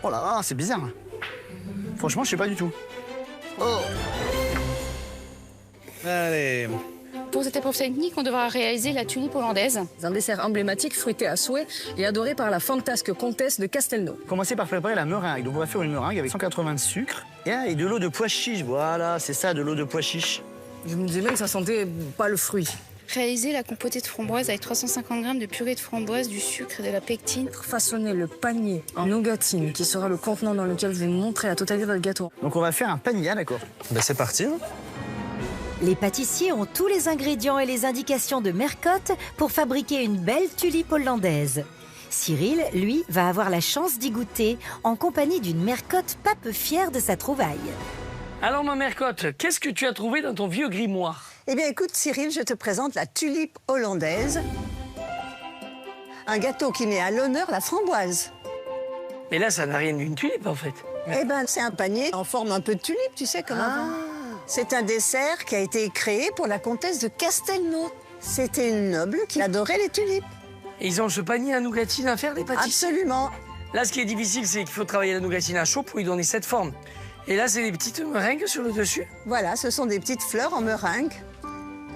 Oh là là, c'est bizarre. Franchement, je sais pas du tout. Oh. Allez, Pour cette épreuve technique, on devra réaliser la tulipe hollandaise. Un dessert emblématique, fruité à souhait et adoré par la fantasque comtesse de Castelnau. Commencez par préparer la meringue. Donc on va faire une meringue avec 180 de sucre et de l'eau de pois chiche. Voilà, c'est ça, de l'eau de pois chiche. Je me disais même que ça sentait pas le fruit. Réaliser la compotée de framboise avec 350 g de purée de framboise, du sucre et de la pectine. Façonner le panier en nougatine, qui sera le contenant dans lequel je vais montrer la totalité de votre gâteau. Donc on va faire un panier, d'accord. Ben c'est parti. Les pâtissiers ont tous les ingrédients et les indications de Mercotte pour fabriquer une belle tulipe hollandaise. Cyril, lui, va avoir la chance d'y goûter en compagnie d'une Mercotte pas peu fière de sa trouvaille. Alors ma Mercotte, qu'est-ce que tu as trouvé dans ton vieux grimoire? Eh bien, écoute, Cyril, je te présente la tulipe hollandaise. Un gâteau qui met à l'honneur la framboise. Mais là, ça n'a rien d'une tulipe, en fait. Eh bien, c'est un panier en forme un peu de tulipe, tu sais, comme avant. C'est un dessert qui a été créé pour la comtesse de Castelnau. C'était une noble qui adorait les tulipes. Et ils ont ce panier à nougatine à faire, les pâtissiers? Absolument. Là, ce qui est difficile, c'est qu'il faut travailler la nougatine à chaud pour lui donner cette forme. Et là, c'est des petites meringues sur le dessus? Voilà, ce sont des petites fleurs en meringue.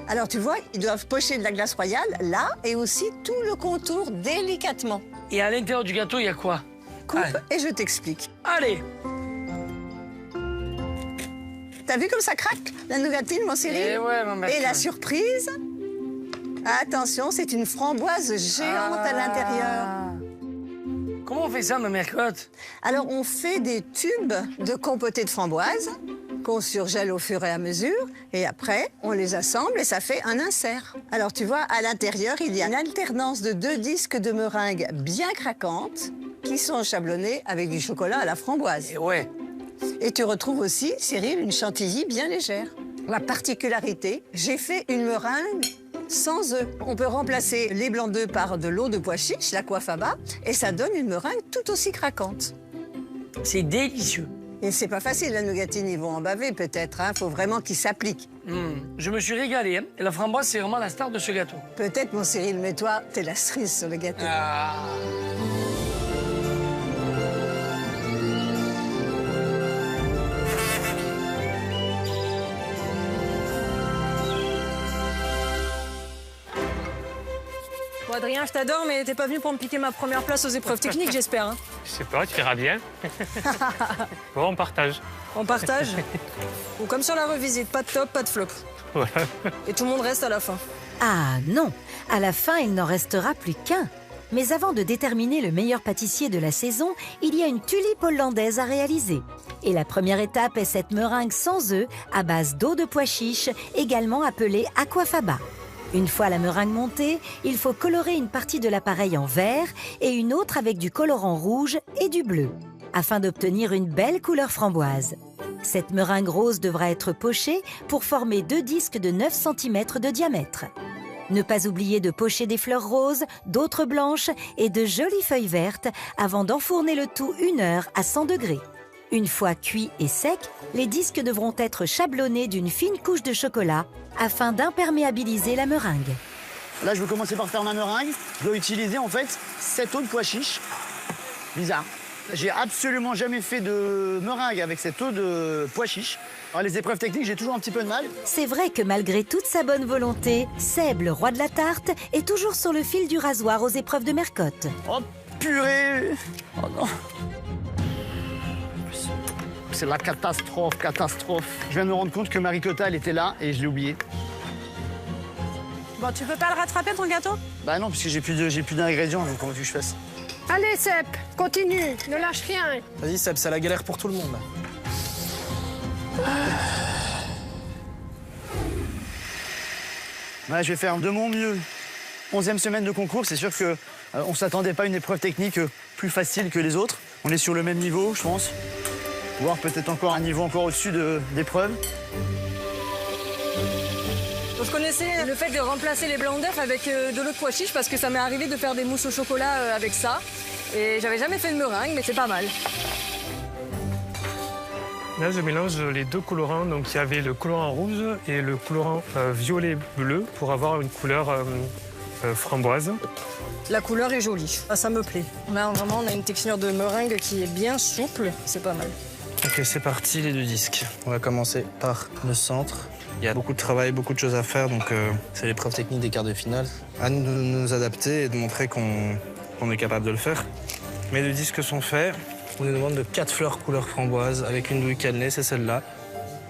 Alors, tu vois, ils doivent pocher de la glace royale, là, et aussi tout le contour délicatement. Et à l'intérieur du gâteau, il y a quoi? Coupe et je t'explique. Allez! T'as vu comme ça craque, la nougatine, mon Cyril? Et ouais, ma Et la surprise? Attention, c'est une framboise géante à l'intérieur. Comment on fait ça, ma Mercotte? Alors, on fait des tubes de compotée de framboise qu'on surgèle au fur et à mesure. Et après, on les assemble et ça fait un insert. Alors, tu vois, à l'intérieur, il y a une alternance de 2 disques de meringue bien craquantes qui sont chablonnés avec du chocolat à la framboise. Et ouais. Et tu retrouves aussi, Cyril, une chantilly bien légère. La particularité, j'ai fait une meringue sans œufs. On peut remplacer les blancs d'œufs par de l'eau de pois chiche, l'aquafaba, et ça donne une meringue tout aussi craquante. C'est délicieux. Et c'est pas facile, la nougatine, ils vont en baver peut-être, hein. Faut vraiment qu'ils s'appliquent. Je me suis régalé, hein. Et la framboise, c'est vraiment la star de ce gâteau. Peut-être, mon Cyril, mais toi, t'es la cerise sur le gâteau. Bon, Adrien, je t'adore, mais t'es pas venu pour me piquer ma première place aux épreuves techniques, j'espère. Hein. Je sais pas, tu verras bien. Bon, on partage. On partage? Ou comme sur la revisite, pas de top, pas de flop. Voilà. Et tout le monde reste à la fin. Ah non, à la fin, il n'en restera plus qu'un. Mais avant de déterminer le meilleur pâtissier de la saison, il y a une tulipe hollandaise à réaliser. Et la première étape est cette meringue sans œufs à base d'eau de pois chiche, également appelée aquafaba. Une fois la meringue montée, il faut colorer une partie de l'appareil en vert et une autre avec du colorant rouge et du bleu, afin d'obtenir une belle couleur framboise. Cette meringue rose devra être pochée pour former 2 disques de 9 cm de diamètre. Ne pas oublier de pocher des fleurs roses, d'autres blanches et de jolies feuilles vertes avant d'enfourner le tout 1 heure à 100 degrés. Une fois cuits et secs, les disques devront être chablonnés d'une fine couche de chocolat afin d'imperméabiliser la meringue. Là, je vais commencer par faire ma meringue. Je dois utiliser en fait cette eau de pois chiche. Bizarre. J'ai absolument jamais fait de meringue avec cette eau de pois chiche. Alors, les épreuves techniques, j'ai toujours un petit peu de mal. C'est vrai que malgré toute sa bonne volonté, Seb, le roi de la tarte, est toujours sur le fil du rasoir aux épreuves de Mercotte. Oh purée! Oh non! C'est la catastrophe, catastrophe. Je viens de me rendre compte que ma ricotta, elle était là et je l'ai oubliée. Bon, tu peux pas le rattraper, ton gâteau? Bah non, parce que j'ai plus d'ingrédients, donc comment tu veux que je fasse? Allez, Seb, continue, ne lâche rien. Vas-y, Seb, c'est la galère pour tout le monde. Ouais, je vais faire de mon mieux. 11e semaine de concours, c'est sûr que on s'attendait pas à une épreuve technique plus facile que les autres. On est sur le même niveau, je pense. Voire peut-être encore un niveau encore au-dessus d'épreuves. Je connaissais le fait de remplacer les blancs d'œufs avec de l'eau de pois chiche parce que ça m'est arrivé de faire des mousses au chocolat avec ça. Et j'avais jamais fait de meringue, mais c'est pas mal. Là, je mélange les 2 colorants. Donc, il y avait le colorant rouge et le colorant violet-bleu pour avoir une couleur framboise. La couleur est jolie, ça me plaît. Là, vraiment, on a une texture de meringue qui est bien souple, c'est pas mal. Ok, c'est parti, les 2 disques. On va commencer par le centre. Il y a beaucoup de travail, beaucoup de choses à faire, donc c'est l'épreuve technique des quarts de finale. À nous de nous adapter et de montrer qu'on est capable de le faire. Mes 2 disques sont faits. On nous demande de 4 fleurs couleur framboise avec une douille cannelée, c'est celle-là.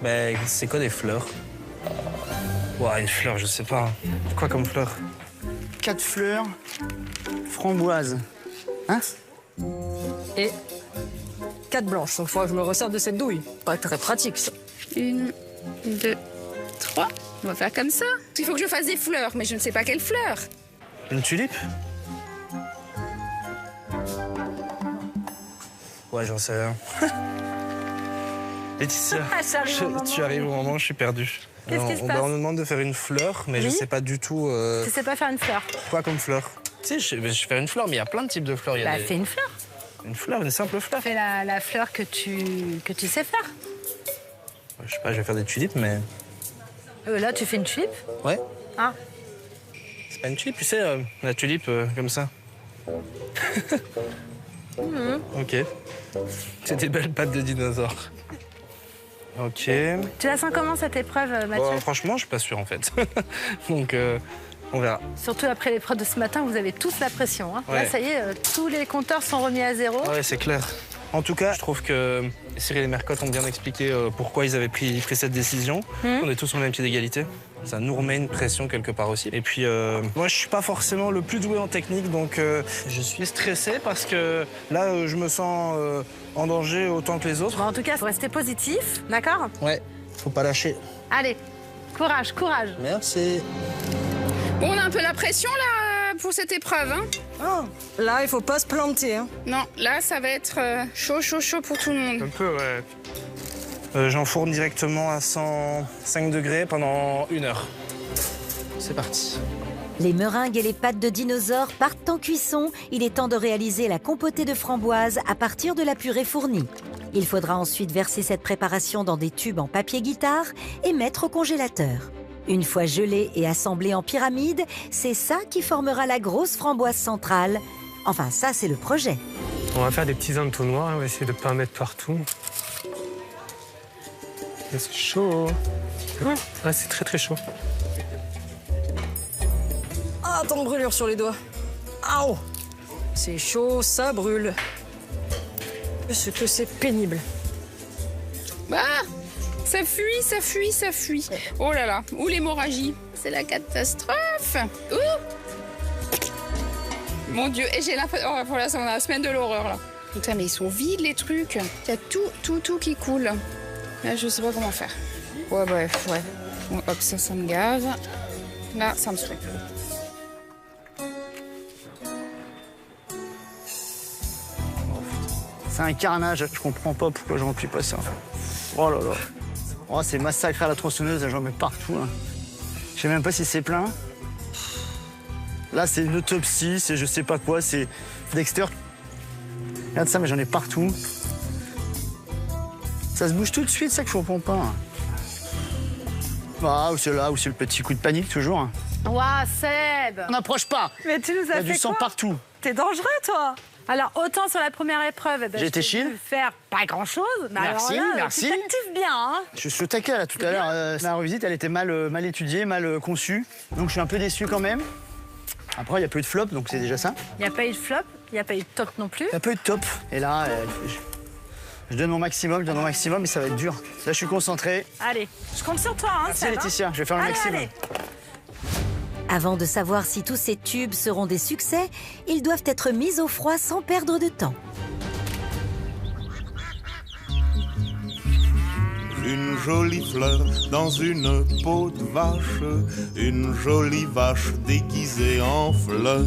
Ben, c'est quoi des fleurs? Ouah, une fleur, je sais pas. Quoi comme fleur? 4 fleurs framboises. Hein? Et 4 blanches. Donc il faudra que je me resserve de cette douille. Pas très pratique, ça. 1, 2, 3. On va faire comme ça. Il faut que je fasse des fleurs, mais je ne sais pas quelles fleurs. Une tulipe? Ouais, j'en sais rien. Laetitia, tu arrives au moment où je suis perdu. Qu'est-ce qui se passe? On nous demande de faire une fleur, mais je sais pas du tout... Tu sais pas faire une fleur? Quoi comme fleur? Tu sais, je fais une fleur, mais il y a plein de types de fleurs. Fais une fleur. Une fleur, une simple fleur. Fais la fleur que tu sais faire. Je sais pas, je vais faire des tulipes, mais... Là, tu fais une tulipe? Ouais. Ah. C'est pas une tulipe, tu sais, la tulipe comme ça. Ok. C'est des belles pattes de dinosaure. Ok. Tu la sens comment cette épreuve, Mathieu? Bon, franchement, je suis pas sûr en fait. Donc, on verra. Surtout après l'épreuve de ce matin, vous avez tous la pression. Hein. Ouais. Là, ça y est, tous les compteurs sont remis à zéro. Ouais, c'est clair. En tout cas, je trouve que Cyril et Mercotte ont bien expliqué pourquoi ils avaient pris cette décision. On est tous sur le même pied d'égalité. Ça nous remet une pression quelque part aussi. Et puis, moi, je suis pas forcément le plus doué en technique, donc je suis stressé parce que là, je me sens en danger autant que les autres. Bon, en tout cas, il faut rester positif, d'accord? Ouais, faut pas lâcher. Allez, courage, courage. Merci. Bon, on a un peu la pression, là, pour cette épreuve, hein? Oh, là, il faut pas se planter, hein. Non, là, ça va être chaud pour tout le monde. Un peu, ouais. J'enfourne directement à 105 degrés pendant 1 heure. C'est parti. Les meringues et les pâtes de dinosaures partent en cuisson. Il est temps de réaliser la compotée de framboise à partir de la purée fournie. Il faudra ensuite verser cette préparation dans des tubes en papier guitare et mettre au congélateur. Une fois gelée et assemblée en pyramide, c'est ça qui formera la grosse framboise centrale. Enfin, ça, c'est le projet. On va faire des petits entonnoirs, on va essayer de ne pas en mettre partout. C'est chaud. Ouais, c'est très chaud. Ah, tant de brûlure sur les doigts. Aouh! C'est chaud, ça brûle. Ce que c'est pénible. Bah, ça fuit. Oh là là, où l'hémorragie? C'est la catastrophe. Ouh! Mon Dieu, et j'ai l'impression... Oh, voilà, c'est la semaine de l'horreur, là. Putain, mais ils sont vides, les trucs. Il y a tout qui coule. Là, je sais pas comment faire. Ouais, bref, ouais. Bon, hop, ça me gave. Là, ça me saoule. C'est un carnage, je comprends pas pourquoi je remplis pas ça. Oh là là. Oh, c'est massacré à la tronçonneuse, j'en mets partout. Hein. Je sais même pas si c'est plein. Là, c'est une autopsie, c'est je sais pas quoi, c'est Dexter. Regarde ça, mais j'en ai partout. Ça se bouge tout de suite, ça que je comprends pas. Ah, ou c'est là, ou c'est le petit coup de panique, toujours. Ouah, Seb! On n'approche pas. Mais tu nous as Il y a fait du sang quoi? partout. T'es dangereux, toi! Alors, autant sur la première épreuve, J'ai été chill. faire pas grand-chose. Mais Merci, alors là, merci. Tu t'actives bien, hein? Je suis au taquet, là, tout à l'heure. La revisite, elle était mal étudiée, mal conçue. Donc, je suis un peu déçu quand même. Après, il n'y a pas eu de flop, donc c'est déjà ça. Il n'y a pas eu de flop, il n'y a pas eu de top non plus. Il n'y a pas eu de top. Et là, je donne mon maximum, mais ça va être dur. Là, je suis concentré. Allez, je compte sur toi, hein, Merci, Seb, hein. Laetitia, je vais faire le maximum. Allez. Avant de savoir si tous ces tubes seront des succès, ils doivent être mis au froid sans perdre de temps. Une jolie fleur dans une peau de vache, une jolie vache déguisée en fleur,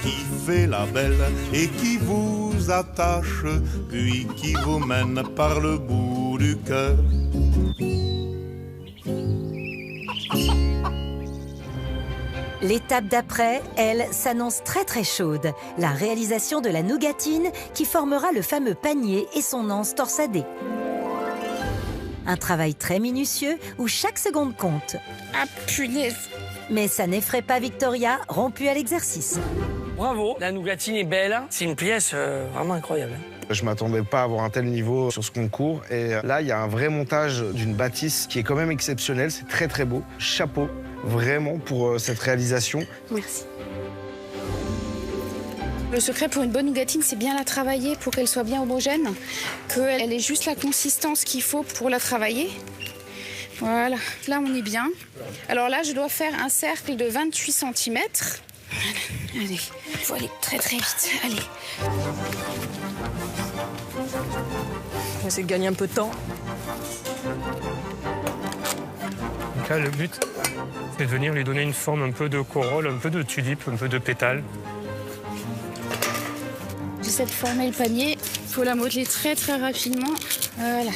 qui fait la belle et qui vous attache, puis qui vous mène par le bout du cœur. L'étape d'après, elle, s'annonce très chaude. La réalisation de la nougatine qui formera le fameux panier et son anse torsadée. Un travail très minutieux où chaque seconde compte. Ah, punaise! Mais ça n'effraie pas Victoria, rompue à l'exercice. Bravo, la nougatine est belle. C'est une pièce vraiment incroyable. Je m'attendais pas à avoir un tel niveau sur ce concours. Et là, il y a un vrai montage d'une bâtisse qui est quand même exceptionnel. C'est très très beau. Chapeau, vraiment, pour cette réalisation. Merci. Le secret pour une bonne nougatine, c'est bien la travailler pour qu'elle soit bien homogène, qu'elle ait juste la consistance qu'il faut pour la travailler. Voilà, là on est bien. Alors là, je dois faire un cercle de 28 cm. Voilà. Allez, il faut aller très très vite. Allez. On va essayer de gagner un peu de temps. Donc là, le but, c'est de venir lui donner une forme un peu de corolle, un peu de tulipe, un peu de pétale. J'essaie de former le panier. Il faut la modeler très très rapidement. Voilà.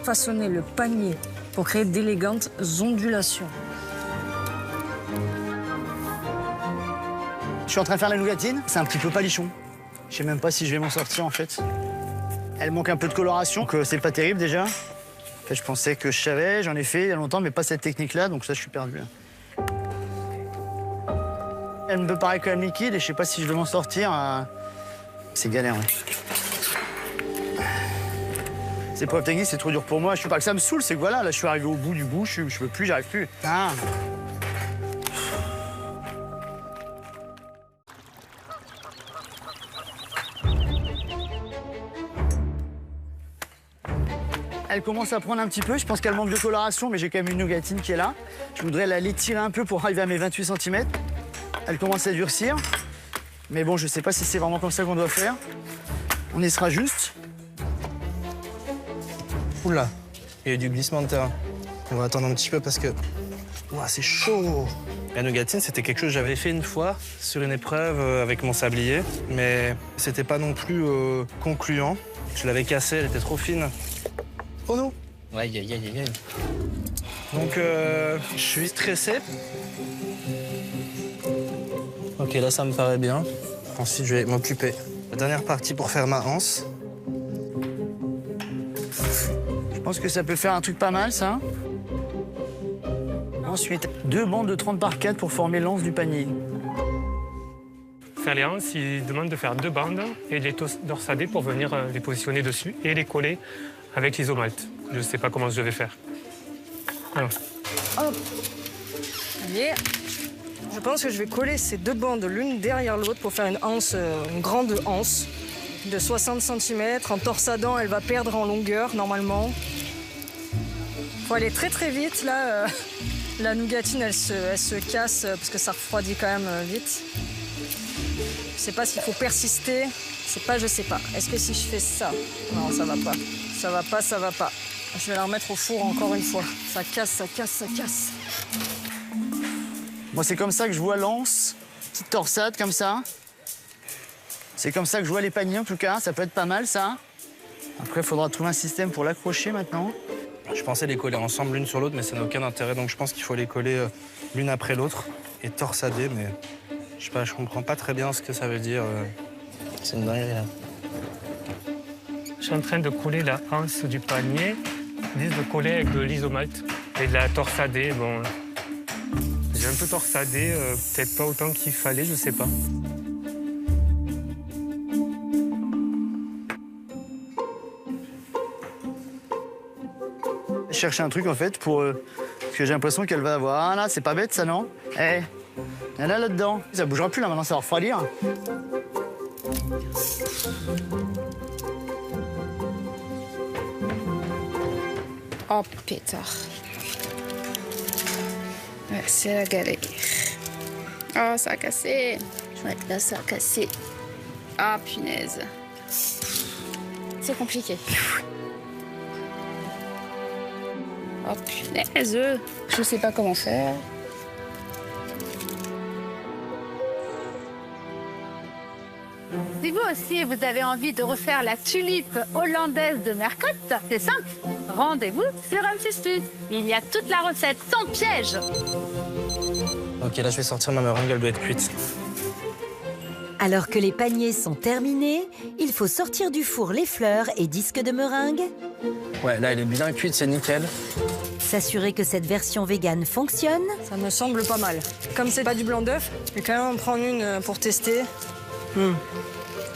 Façonner le panier pour créer d'élégantes ondulations. Je suis en train de faire la nougatine, c'est un petit peu palichon. Je sais même pas si je vais m'en sortir en fait. Elle manque un peu de coloration, que c'est pas terrible déjà. En fait, je pensais que je savais, j'en ai fait il y a longtemps, mais pas cette technique-là, donc ça je suis perdu. Elle me paraît quand même liquide et je sais pas si je vais m'en sortir. C'est galère. Ouais. Ces preuves techniques, c'est trop dur pour moi. Je suis pas que ça me saoule, c'est que voilà, là je suis arrivé au bout du bout, je peux plus, j'arrive plus. Ah. Elle commence à prendre un petit peu, je pense qu'elle manque de coloration, mais j'ai quand même une nougatine qui est là. Je voudrais la l'étirer un peu pour arriver à mes 28 cm. Elle commence à durcir, mais bon, je sais pas si c'est vraiment comme ça qu'on doit faire. On y sera juste. Oula, il y a eu du glissement de terrain. On va attendre un petit peu parce que... Ouah, c'est chaud. La nougatine, c'était quelque chose que j'avais fait une fois sur une épreuve avec mon sablier, mais c'était pas non plus concluant. Je l'avais cassée, elle était trop fine. Oh non. Aïe, aïe, aïe, aïe. Donc, je suis stressé. Ok, là, ça me paraît bien. Ensuite, je vais m'occuper. La dernière partie pour faire ma anse. Je pense que ça peut faire un truc pas mal, ça. Ensuite, 2 bandes de 30 par 4 pour former l'anse du panier. Faire les anses, il demande de faire 2 bandes et de les dorsader pour venir les positionner dessus et les coller avec l'isomalte. Je ne sais pas comment je vais faire. Alors. Hop. Allez. Je pense que je vais coller ces 2 bandes l'une derrière l'autre pour faire une grande anse de 60 cm. En torsadant, elle va perdre en longueur normalement. Faut aller très très vite. Là, la nougatine, elle se casse parce que ça refroidit quand même vite. Je sais pas s'il faut persister. Je sais pas. Est-ce que si je fais ça? Non, ça va pas. Ça va pas, ça va pas. Je vais la remettre au four encore une fois. Ça casse, ça casse, ça casse. Moi, c'est comme ça que je vois l'anse. Petite torsade comme ça. C'est comme ça que je vois les paniers en tout cas. Ça peut être pas mal ça. Après, il faudra trouver un système pour l'accrocher maintenant. Je pensais les coller ensemble l'une sur l'autre, mais ça n'a aucun intérêt. Donc je pense qu'il faut les coller l'une après l'autre et torsader. Mais je sais pas, je comprends pas très bien ce que ça veut dire. C'est une dinguerie là. Je suis en train de coller la anse du panier. Ils disent de coller avec de l'isomalte et de la torsader. Bon, j'ai un peu torsadé, peut-être pas autant qu'il fallait, je sais pas. Je cherche un truc en fait pour parce que j'ai l'impression qu'elle va avoir. Ah là, c'est pas bête ça, non? Eh, il y en a là-dedans. Ça bougera plus là maintenant, ça va refroidir. Oh, pétard. Ouais, c'est la galère. Oh, ça a cassé. Ouais, là, ça a cassé. Ah, punaise. C'est compliqué. Oh, punaise. Je sais pas comment faire. Si vous aussi, vous avez envie de refaire la tulipe hollandaise de Mercotte, c'est simple. Rendez-vous sur M6+. Il y a toute la recette sans piège. Ok, là, je vais sortir ma meringue, elle doit être cuite. Alors que les paniers sont terminés, il faut sortir du four les fleurs et disques de meringue. Ouais, là, elle est bien cuite, c'est nickel. S'assurer que cette version végane fonctionne. Ça me semble pas mal. Comme c'est pas du blanc d'œuf, je vais quand même en prendre une pour tester.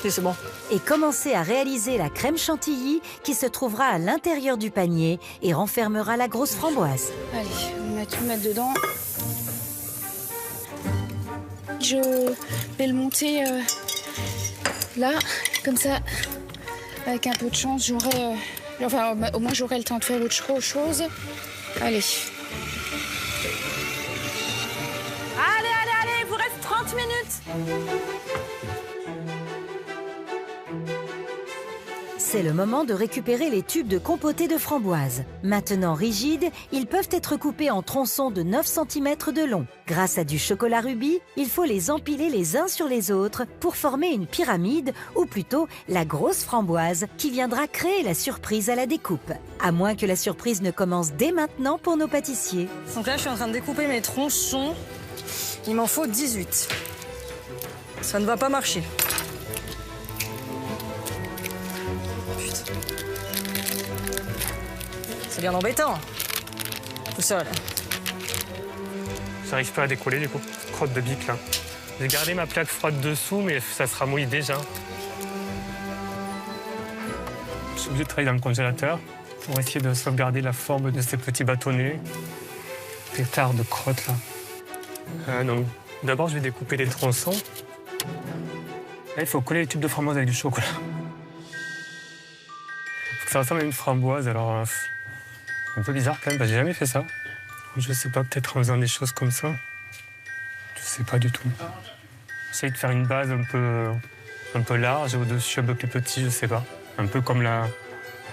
C'est bon. Et commencez à réaliser la crème chantilly qui se trouvera à l'intérieur du panier et renfermera la grosse framboise. Allez, on va tout mettre dedans. Je vais le monter là, comme ça. Avec un peu de chance, j'aurai... enfin, au moins, j'aurai le temps de faire autre chose. Allez. Allez, il vous reste 30 minutes. C'est le moment de récupérer les tubes de compoté de framboise. Maintenant rigides, ils peuvent être coupés en tronçons de 9 cm de long. Grâce à du chocolat rubis, il faut les empiler les uns sur les autres pour former une pyramide, ou plutôt la grosse framboise qui viendra créer la surprise à la découpe. À moins que la surprise ne commence dès maintenant pour nos pâtissiers. Donc là, je suis en train de découper mes tronçons. Il m'en faut 18. Ça ne va pas marcher. C'est bien embêtant. Tout seul. J'arrive pas à décoller du coup. Crotte de bique là. J'ai gardé ma plaque froide dessous, mais ça se ramouille déjà. Je suis obligé de travailler dans le congélateur pour essayer de sauvegarder la forme de ces petits bâtonnets. Pétards de crotte là. Donc d'abord je vais découper les tronçons. Là, il faut coller les tubes de framboise avec du chocolat. Faut que ça ressemble à une framboise, alors un peu bizarre quand même, parce que j'ai jamais fait ça. Je sais pas, peut-être en faisant des choses comme ça. Je sais pas du tout. J'essaye de faire une base un peu large et au-dessus un peu plus petit, je sais pas. Un peu comme la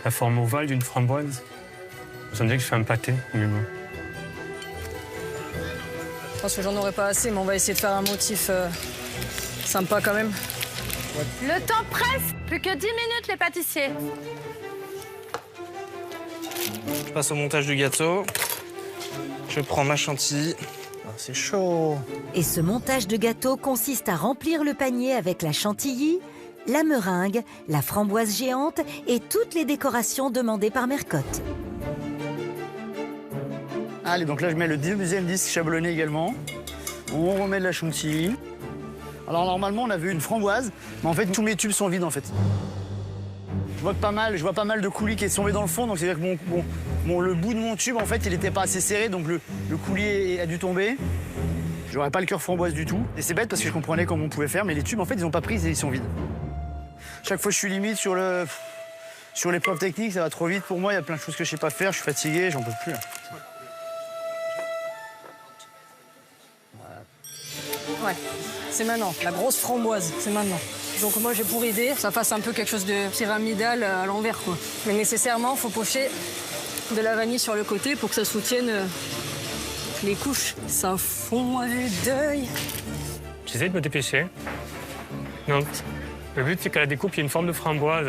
forme ovale d'une framboise. J'en dirais que je fais un pâté, mais bon. Je pense que j'en aurai pas assez, mais on va essayer de faire un motif sympa quand même. Le temps presse. Plus que 10 minutes, les pâtissiers. Je passe au montage du gâteau. Je prends ma chantilly. Ah, c'est chaud. Et ce montage de gâteau consiste à remplir le panier avec la chantilly, la meringue, la framboise géante et toutes les décorations demandées par Mercotte. Allez, donc là, je mets le deuxième disque chablonné également. On remet de la chantilly. Alors, normalement, on a vu une framboise, mais en fait, tous mes tubes sont vides, en fait. Je vois pas mal de coulis qui est tombé dans le fond, donc c'est-à-dire que le bout de mon tube, en fait, il n'était pas assez serré, donc le coulis a dû tomber. J'aurais pas le cœur framboise du tout. Et c'est bête parce que je comprenais comment on pouvait faire, mais les tubes, en fait, ils ont pas pris et ils sont vides. Chaque fois, je suis limite sur l'épreuve technique, ça va trop vite pour moi, il y a plein de choses que je sais pas faire, je suis fatigué, j'en peux plus. Ouais, c'est maintenant. La grosse framboise, c'est maintenant. Donc moi, j'ai pour idée, ça fasse un peu quelque chose de pyramidal à l'envers, quoi. Mais nécessairement, il faut pocher de la vanille sur le côté pour que ça soutienne les couches. Ça fond à vue d'œil. J'essaie de me dépêcher. Donc, le but, c'est qu'à la découpe, il y ait une forme de framboise.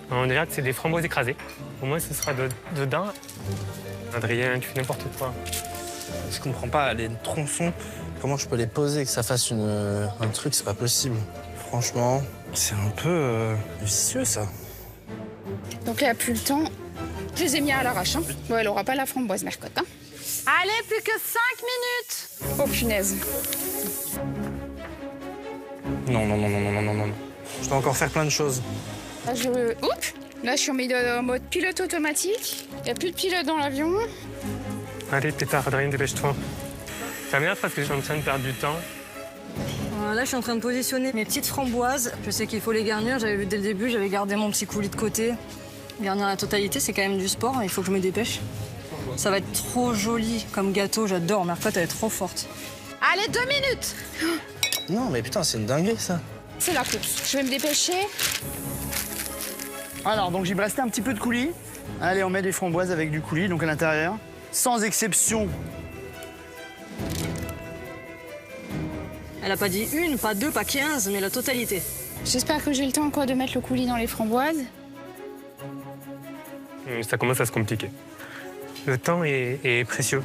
On dirait que c'est des framboises écrasées. Au moins, ce sera dedans. Adrien, tu fais n'importe quoi. Je comprends pas, les tronçons, comment je peux les poser, que ça fasse un truc, c'est pas possible. Franchement, c'est un peu vicieux, ça. Donc, il n'y a plus le temps. Je les ai mis à l'arrache. Hein. Bon, elle n'aura pas la framboise, Mercotte. Hein. Allez, plus que 5 minutes. Oh, punaise. Non. Je dois encore faire plein de choses. Là, là je suis en mode pilote automatique. Il n'y a plus de pilote dans l'avion. Allez, pétard, Adrien, dépêche-toi. Ça m'énerve parce que je suis en train de perdre du temps. Là, je suis en train de positionner mes petites framboises. Je sais qu'il faut les garnir. J'avais vu dès le début, j'avais gardé mon petit coulis de côté. Garnir la totalité, c'est quand même du sport. Il faut que je me dépêche. Ça va être trop joli comme gâteau. J'adore. Mercotte, elle est trop forte. Allez, 2 minutes. Non, mais putain, c'est une dinguerie, ça. C'est la course. Je vais me dépêcher. Alors, donc, il me restait un petit peu de coulis. Allez, on met des framboises avec du coulis, donc à l'intérieur. Sans exception. Elle a pas dit une, pas deux, pas 15, mais la totalité. J'espère que j'ai le temps encore de mettre le coulis dans les framboises. Ça commence à se compliquer. Le temps est précieux.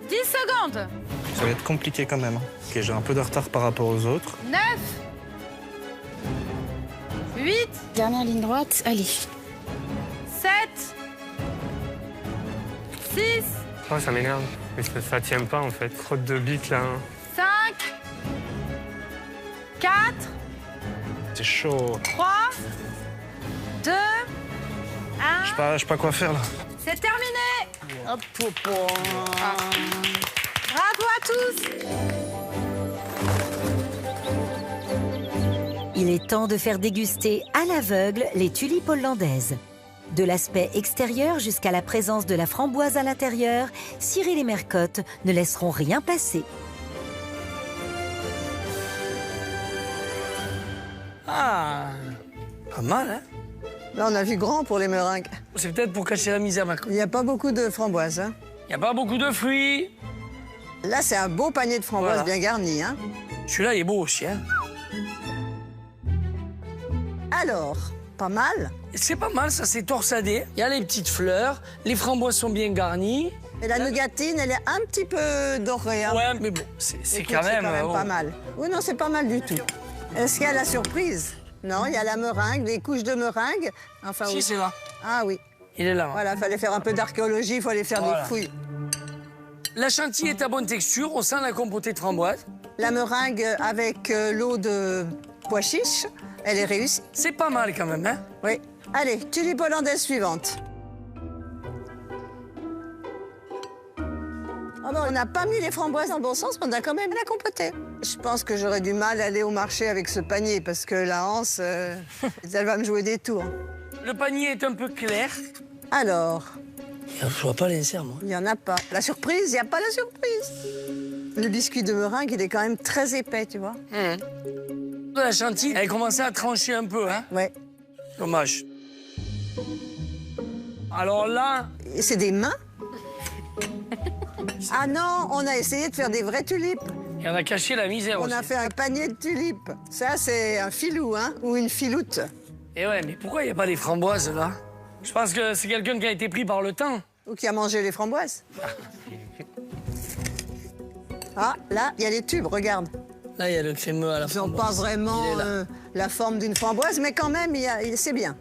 10 secondes. Ça va être compliqué quand même. Ok, j'ai un peu de retard par rapport aux autres. 9. 8. Dernière ligne droite, allez. 7. 6. Oh, ça m'énerve. Mais ça tient pas, en fait. Crotte de bique, là. 5. 4. c'est chaud. 3, 2, 1. Je sais pas quoi faire là. C'est terminé. Hop, hop, hop. Bravo à tous. Il est temps de faire déguster à l'aveugle les tulipes hollandaises. De l'aspect extérieur jusqu'à la présence de la framboise à l'intérieur, Cyril et Mercotte ne laisseront rien passer. Ah, pas mal, hein? Là, on a vu grand pour les meringues. C'est peut-être pour cacher la misère, Mercotte. Il n'y a pas beaucoup de framboises. Hein. Il n'y a pas beaucoup de fruits. Là, c'est un beau panier de framboises Voilà. bien garni. Hein. Celui-là, il est beau aussi, hein? Alors, pas mal. C'est pas mal, ça, c'est torsadé. Il y a les petites fleurs, les framboises sont bien garnies. Et la nougatine, elle est un petit peu dorée. Hein. Ouais, mais bon, c'est Écoute, quand même... oh. pas mal. Oui, non, c'est pas mal du tout. Est-ce qu'il y a la surprise? Non, il y a la meringue, des couches de meringue. Enfin, Si, oui. c'est là. Ah oui. Il est là. hein. Voilà, il fallait faire un peu d'archéologie, il fallait faire Voilà. des fouilles. La chantilly est à bonne texture, on sent la compotée de framboise. La meringue avec l'eau de pois chiche, elle est réussie. C'est pas mal quand même, hein? Oui. Allez, tulipe hollandaise suivante. Ah ben, on n'a pas mis les framboises dans le bon sens, mais on a quand même la compotée. Je pense que j'aurais du mal à aller au marché avec ce panier, parce que la Hanse, elle va me jouer des tours. Le panier est un peu clair. Alors, Je vois pas l'insert, moi. il n'y en a pas. La surprise, il n'y a pas la surprise. Le biscuit de meringue, il est quand même très épais, tu vois. La chantilly, elle commençait à trancher un peu, hein? Ouais. Dommage. Alors là, Et c'est des mains. Ah non, on a essayé de faire des vraies tulipes. il y en a caché la misère On aussi. a fait un panier de tulipes. Ça, c'est un filou, hein, ou une filoute. Et ouais, mais pourquoi il n'y a pas les framboises, là? Je pense que c'est quelqu'un qui a été pris par le temps. Ou qui a mangé les framboises. Ah, là, il y a les tubes, regarde. Là, il y a le crémeux à la Ils n'ont framboise. pas vraiment Il est là. la forme d'une framboise, mais quand même, c'est bien.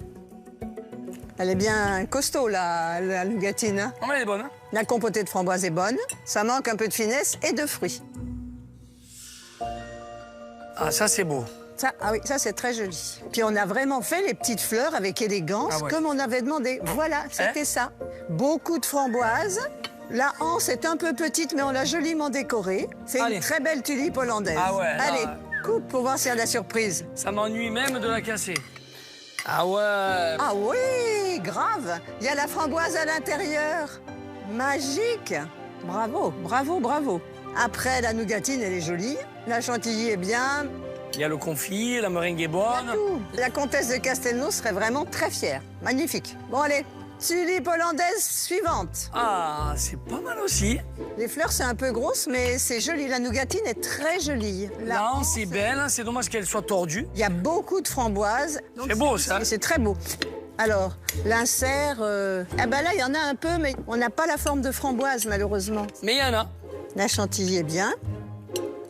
Elle est bien costaud, la nougatine. Hein. Oh, mais elle est bonne, hein? La compotée de framboise est bonne. Ça manque un peu de finesse et de fruits. Ah, ça, c'est beau. Ça, ah oui, ça, c'est très joli. Puis on a vraiment fait les petites fleurs avec élégance, Ah ouais. comme on avait demandé. Voilà, c'était ça. Beaucoup de framboises. La anse est un peu petite, mais on l'a joliment décorée. C'est Allez. une très belle tulipe hollandaise. Ah ouais, là, Allez, ouais. coupe pour voir s'il y a de la surprise. Ça m'ennuie même de la casser. Ah ouais. Ah oui, grave. Il y a la framboise à l'intérieur. Magique. Bravo, bravo, bravo. Après, la nougatine, elle est jolie. La chantilly est bien. Il y a le confit, la meringue est Il y a bonne. tout. La comtesse de Castelnau serait vraiment très fière. Magnifique. Bon, allez, tulipe hollandaise suivante. Ah, c'est pas mal aussi. Les fleurs, c'est un peu grosse, mais c'est joli. La nougatine est très jolie. La hanse est belle, c'est dommage qu'elle soit tordue. Il y a beaucoup de framboises. Donc, C'est beau, ça. C'est très beau. Alors, l'insert... Ah ben là, il y en a un peu, mais on n'a pas la forme de framboise, malheureusement. Mais il y en a. La chantilly est bien.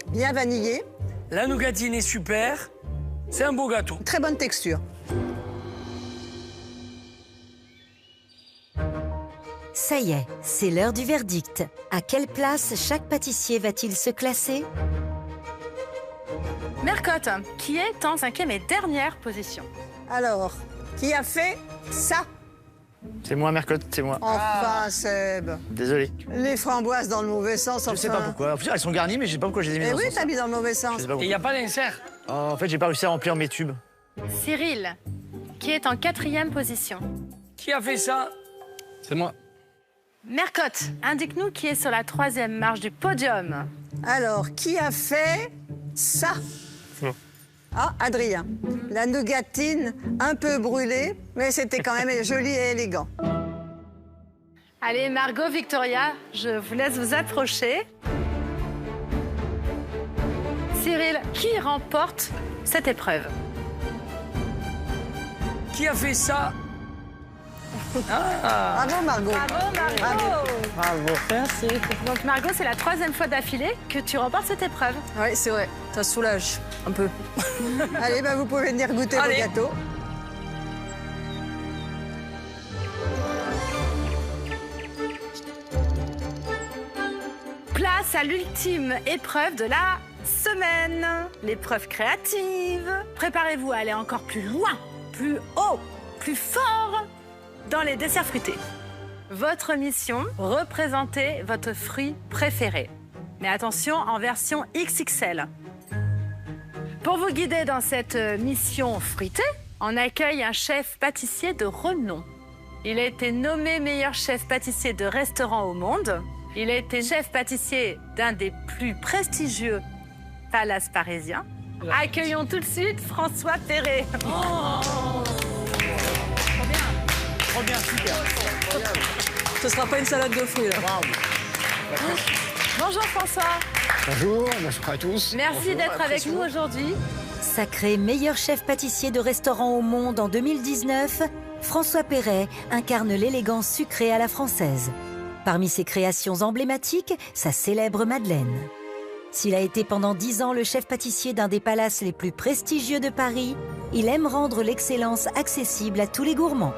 Bien vanillée. La nougatine est super. C'est un beau gâteau. Très bonne texture. Ça y est, c'est l'heure du verdict. À quelle place chaque pâtissier va-t-il se classer? Mercotte, qui est en 5e et dernière position. Alors, qui a fait ça? C'est moi, Mercotte, c'est moi. Enfin, Seb. Désolé. Les framboises dans le mauvais sens, Je sais pas pourquoi. En plus, elles sont garnies, mais je sais pas pourquoi je les ai mis Eh dans oui, ce sens. t'as mis dans le mauvais sens. Je sais pas Et il pourquoi. n'y a pas d'insert. En fait, j'ai pas réussi à remplir mes tubes. Cyril, qui est en 4e position. Qui a fait ça? C'est moi. Mercotte, indique-nous qui est sur la 3e marche du podium. Alors, qui a fait ça? Non. Ah, Adrien. La nougatine un peu brûlée, mais c'était quand même joli et élégant. Allez, Margot, Victoria, je vous laisse vous approcher. Cyril, qui remporte cette épreuve? Qui a fait ça? Ah. Bravo, Margot. Bravo, Margot. Bravo. Merci. Donc, Margot, c'est la 3e fois d'affilée que tu remportes cette épreuve. Oui, c'est vrai. Ça soulage un peu. Allez, bah, vous pouvez venir goûter Allez. vos gâteaux. Place à l'ultime épreuve de la semaine, l'épreuve créative. Préparez-vous à aller encore plus loin, plus haut, plus fort dans les desserts fruités. Votre mission, représenter votre fruit préféré. Mais attention, en version XXL. Pour vous guider dans cette mission fruitée, on accueille un chef pâtissier de renom. Il a été nommé meilleur chef pâtissier de restaurant au monde. Il a été chef pâtissier d'un des plus prestigieux palaces parisiens. Accueillons tout de suite François Perret. Trop bien, super. Ce sera pas une salade de fruits, là. Bonjour François. Bonjour à tous. Merci d'être avec nous aujourd'hui. Sacré meilleur chef pâtissier de restaurant au monde en 2019, François Perret incarne l'élégance sucrée à la française. Parmi ses créations emblématiques, sa célèbre Madeleine. S'il a été pendant 10 ans le chef pâtissier d'un des palaces les plus prestigieux de Paris, il aime rendre l'excellence accessible à tous les gourmands.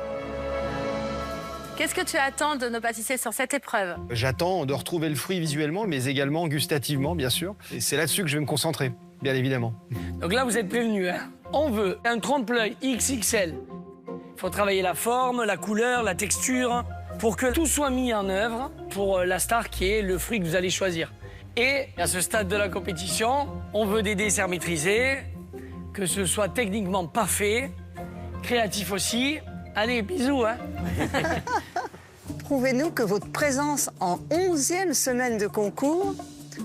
Qu'est-ce que tu attends de nos pâtissiers sur cette épreuve? J'attends de retrouver le fruit visuellement, mais également gustativement, bien sûr. Et c'est là-dessus que je vais me concentrer, bien évidemment. Donc là, vous êtes prévenus. Hein. On veut un trompe-l'œil XXL. Il faut travailler la forme, la couleur, la texture, pour que tout soit mis en œuvre pour la star qui est le fruit que vous allez choisir. Et à ce stade de la compétition, on veut des desserts maîtrisés, que ce soit techniquement parfait, créatif aussi. Allez, bisous, hein. Prouvez-nous que votre présence en 11e semaine de concours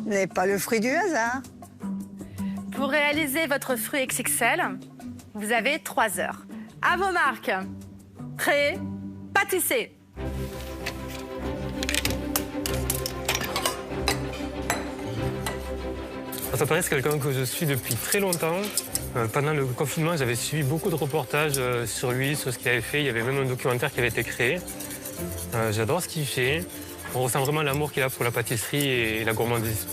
n'est pas le fruit du hasard. Pour réaliser votre fruit XXL, vous avez 3 heures. À vos marques. Prêt, pâtissez. François Perret, c'est quelqu'un que je suis depuis très longtemps. Pendant le confinement, j'avais suivi beaucoup de reportages sur lui, sur ce qu'il avait fait. Il y avait même un documentaire qui avait été créé. J'adore ce qu'il fait. On ressent vraiment l'amour qu'il a pour la pâtisserie et la gourmandise.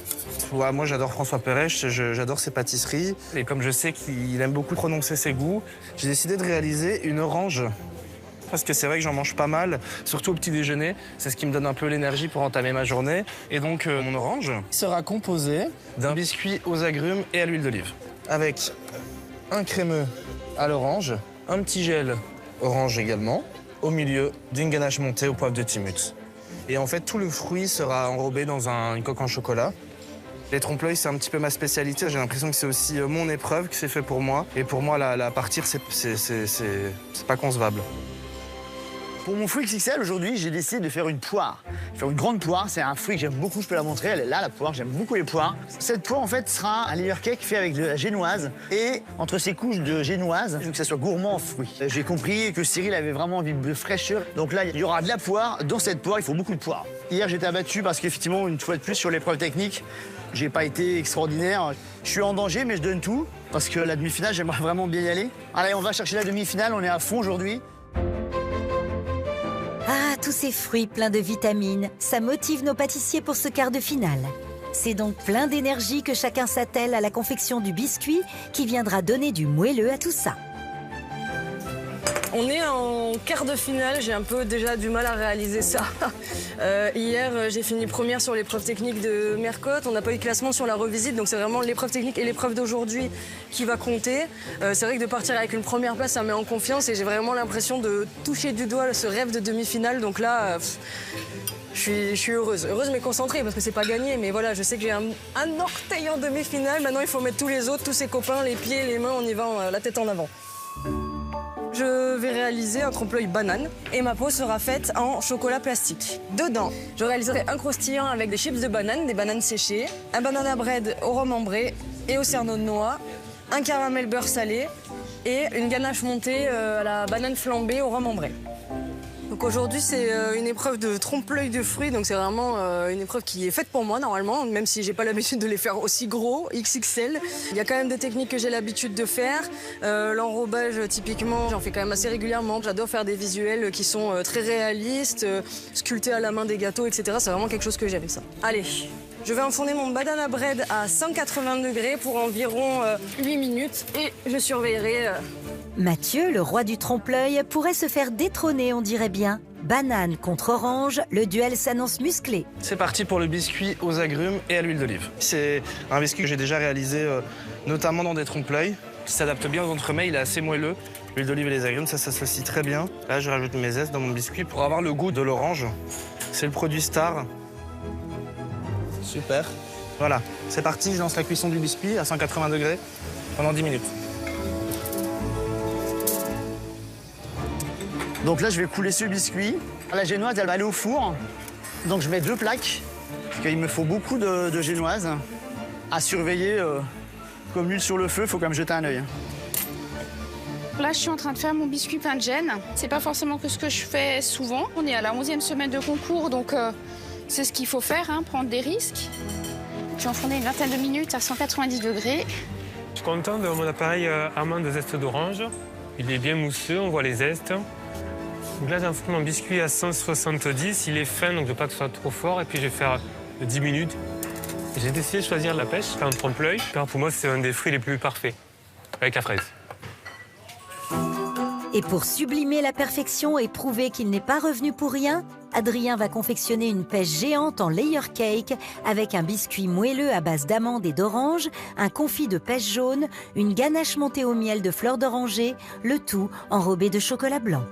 Ouais, moi, j'adore François Perret, j'adore ses pâtisseries. Et comme je sais qu'il aime beaucoup prononcer ses goûts, j'ai décidé de réaliser une orange. Parce que c'est vrai que j'en mange pas mal, surtout au petit déjeuner. C'est ce qui me donne un peu l'énergie pour entamer ma journée. Et donc, mon orange sera composée d'un biscuit aux agrumes et à l'huile d'olive. Avec un crémeux à l'orange, un petit gel orange également, au milieu d'une ganache montée au poivre de Timut. Et en fait, tout le fruit sera enrobé dans une coque en chocolat. Les trompe-l'œil, c'est un petit peu ma spécialité. J'ai l'impression que c'est aussi mon épreuve, que c'est fait pour moi. Et pour moi, la partir, c'est pas concevable. Pour mon fruit XXL, aujourd'hui, j'ai décidé de faire une poire. Faire une grande poire, c'est un fruit que j'aime beaucoup, je peux la montrer. Elle est là, la poire, j'aime beaucoup les poires. Cette poire, en fait, sera un layer cake fait avec de la génoise. Et entre ces couches de génoise, je veux que ça soit gourmand en fruits. J'ai compris que Cyril avait vraiment envie de fraîcheur. Donc là, il y aura de la poire. Dans cette poire, il faut beaucoup de poire. Hier, j'étais abattu parce qu'effectivement, une fois de plus, sur l'épreuve technique, j'ai pas été extraordinaire. Je suis en danger, mais je donne tout. Parce que la demi-finale, j'aimerais vraiment bien y aller. Allez, on va chercher la demi-finale, on est à fond aujourd'hui. Ah, tous ces fruits pleins de vitamines, ça motive nos pâtissiers pour ce quart de finale. C'est donc plein d'énergie que chacun s'attelle à la confection du biscuit qui viendra donner du moelleux à tout ça. On est en quart de finale, j'ai un peu déjà du mal à réaliser ça. Hier, j'ai fini première sur l'épreuve technique de Mercotte. On n'a pas eu de classement sur la revisite, donc c'est vraiment l'épreuve technique et l'épreuve d'aujourd'hui qui va compter. C'est vrai que de partir avec une première place, ça met en confiance et j'ai vraiment l'impression de toucher du doigt ce rêve de demi-finale. Donc là, je suis heureuse. Heureuse mais concentrée parce que c'est pas gagné. Mais voilà, je sais que j'ai un orteil en demi-finale. Maintenant, il faut mettre tous les autres, tous ses copains, les pieds, les mains, on y va, la tête en avant. Je vais réaliser un trompe-l'œil banane et ma peau sera faite en chocolat plastique. Dedans, je réaliserai un croustillant avec des chips de banane, des bananes séchées, un banana bread au rhum ambré et au cerneau de noix, un caramel beurre salé et une ganache montée à la banane flambée au rhum ambré. Donc aujourd'hui, c'est une épreuve de trompe-l'œil de fruits, donc c'est vraiment une épreuve qui est faite pour moi normalement, même si j'ai pas l'habitude de les faire aussi gros, XXL. Il y a quand même des techniques que j'ai l'habitude de faire. L'enrobage, typiquement, j'en fais quand même assez régulièrement. J'adore faire des visuels qui sont très réalistes, sculpter à la main des gâteaux, etc. C'est vraiment quelque chose que j'aime, ça. Allez, je vais enfourner mon banana bread à 180 degrés pour environ 8 minutes et je surveillerai... Mathieu, le roi du trompe-l'œil, pourrait se faire détrôner, on dirait bien. Banane contre orange, le duel s'annonce musclé. C'est parti pour le biscuit aux agrumes et à l'huile d'olive. C'est un biscuit que j'ai déjà réalisé notamment dans des trompe-l'œil. Il s'adapte bien aux entremets, il est assez moelleux. L'huile d'olive et les agrumes, ça s'associe très bien. Là, je rajoute mes zestes dans mon biscuit pour avoir le goût de l'orange. C'est le produit star. Super. Voilà, c'est parti, je lance la cuisson du biscuit à 180 degrés pendant 10 minutes. Donc là, je vais couler ce biscuit. La génoise, elle va aller au four. Donc je mets 2 plaques, parce qu'il me faut beaucoup de génoise à surveiller. Comme l'huile sur le feu, il faut quand même jeter un œil. Là, je suis en train de faire mon biscuit pain de gêne. C'est pas forcément que ce que je fais souvent. On est à la 11e semaine de concours, donc c'est ce qu'il faut faire, hein, prendre des risques. Je vais enfourner une vingtaine de minutes à 190 degrés. Je suis content de mon appareil amande zeste d'orange. Il est bien mousseux, on voit les zestes. Donc là, j'enfourne mon biscuit à 170. Il est fin, donc je ne veux pas que ce soit trop fort. Et puis, je vais faire 10 minutes. J'ai décidé de choisir la pêche, faire un trompe-l'œil, car pour moi, c'est un des fruits les plus parfaits, avec la fraise. Et pour sublimer la perfection et prouver qu'il n'est pas revenu pour rien, Adrien va confectionner une pêche géante en layer cake avec un biscuit moelleux à base d'amandes et d'orange, un confit de pêche jaune, une ganache montée au miel de fleurs d'oranger, le tout enrobé de chocolat blanc.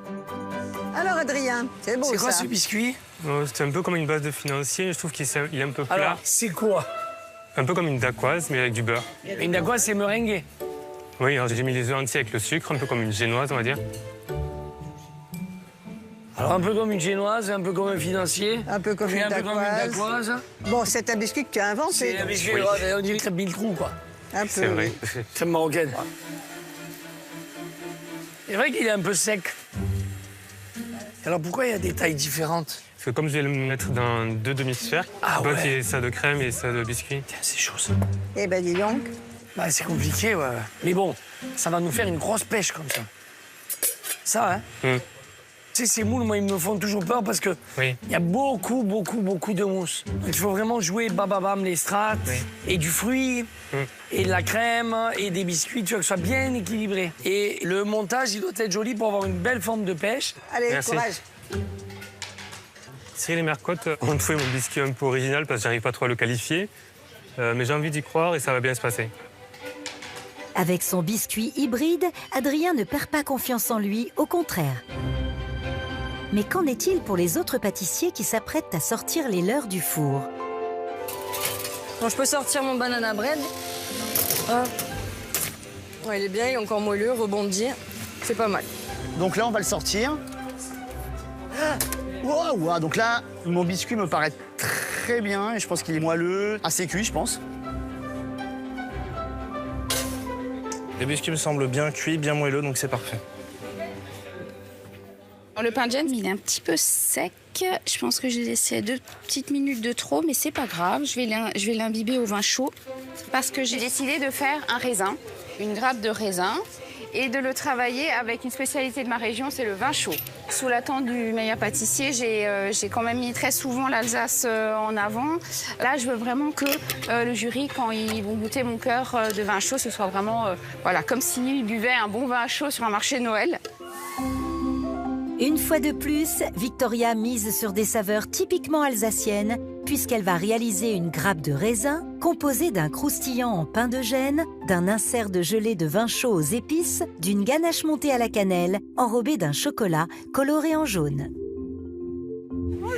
Alors Adrien, c'est beau ça. C'est quoi ce biscuit? C'est un peu comme une base de financier, je trouve qu'il est un peu plat. Alors, c'est quoi? Un peu comme une dacquoise, mais avec du beurre. Une dacquoise, c'est meringué. Oui, alors j'ai mis les œufs entiers avec le sucre, un peu comme une génoise, on va dire. Alors un peu comme une génoise, un peu comme un financier. Un peu comme une dacquoise. Bon, c'est un biscuit que tu as inventé. C'est un biscuit, on dirait que ça mille trous, quoi. Un peu. C'est vrai. C'est marocaine. C'est vrai qu'il est un peu sec. Alors pourquoi il y a des tailles différentes? Parce que comme je vais le mettre dans 2 demi-sphères, ouais. Il y a ça de crème et ça de biscuit. Tiens, c'est chaud ça. Eh ben dis donc. Bah, c'est compliqué, ouais. Mais bon, ça va nous faire une grosse pêche comme ça. Ça, hein? Tu sais, ces moules, moi, ils me font toujours peur parce que il y a beaucoup de mousse. Donc, il faut vraiment jouer bababam les strates et du fruit et de la crème et des biscuits, tu vois, que ce soit bien équilibré. Et le montage, il doit être joli pour avoir une belle forme de pêche. Allez, merci. courage. Cyril et Mercotte ont trouvé mon biscuit un peu original parce que j'arrive pas trop à le qualifier. Mais j'ai envie d'y croire et ça va bien se passer. Avec son biscuit hybride, Adrien ne perd pas confiance en lui, au contraire. Mais qu'en est-il pour les autres pâtissiers qui s'apprêtent à sortir les leurs du four? Bon, je peux sortir mon banana bread. Hop. Ouais, il est bien, il est encore moelleux, rebondi. C'est pas mal. Donc là, on va le sortir. Wow, donc là, mon biscuit me paraît très bien et je pense qu'il est moelleux, assez cuit, je pense. Les biscuits me semblent bien cuits, bien moelleux, donc c'est parfait. Le pain de gêne, il est un petit peu sec. Je pense que j'ai laissé 2 petites minutes de trop, mais c'est pas grave. Je vais l'imbiber au vin chaud parce que j'ai décidé de faire un raisin, une grappe de raisin, et de le travailler avec une spécialité de ma région, c'est le vin chaud. Sous la tente du meilleur pâtissier, j'ai quand même mis très souvent l'Alsace en avant. Là, je veux vraiment que le jury, quand ils vont goûter mon cœur de vin chaud, ce soit vraiment voilà, comme s'ils buvaient un bon vin chaud sur un marché de Noël. Une fois de plus, Victoria mise sur des saveurs typiquement alsaciennes, puisqu'elle va réaliser une grappe de raisin composée d'un croustillant en pain de gêne, d'un insert de gelée de vin chaud aux épices, d'une ganache montée à la cannelle, enrobée d'un chocolat coloré en jaune.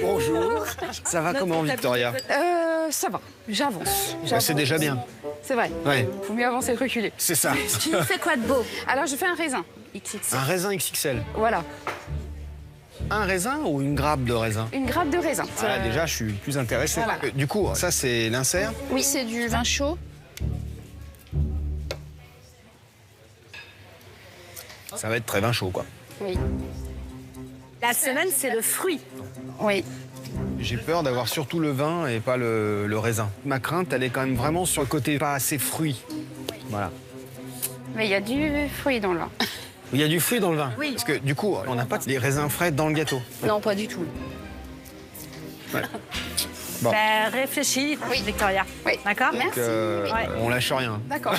Bonjour. Ça va comment, Victoria? Ça va, j'avance. C'est déjà bien. C'est vrai. Ouais. Faut mieux avancer que reculer. C'est ça. Tu nous fais quoi de beau? Alors, je fais un raisin XXL. Un raisin XXL. Voilà. Un raisin ou une grappe de raisin? Une grappe de raisin. Voilà, déjà, je suis plus intéressé. Voilà. Du coup, ça, c'est l'insert? Oui, c'est du vin chaud. Ça va être très vin chaud, quoi. Oui. La semaine, c'est le fruit. Oui. J'ai peur d'avoir surtout le vin et pas le raisin. Ma crainte, elle est quand même vraiment sur le côté pas assez fruit. Voilà. Mais il y a du fruit dans le vin. Il y a du fruit dans le vin? Oui. Parce que du coup, on n'a pas les raisins frais dans le gâteau. Non, pas du tout. Ouais. Bon. Ben, réfléchis, Victoria. Oui. D'accord? Merci. On lâche rien. D'accord.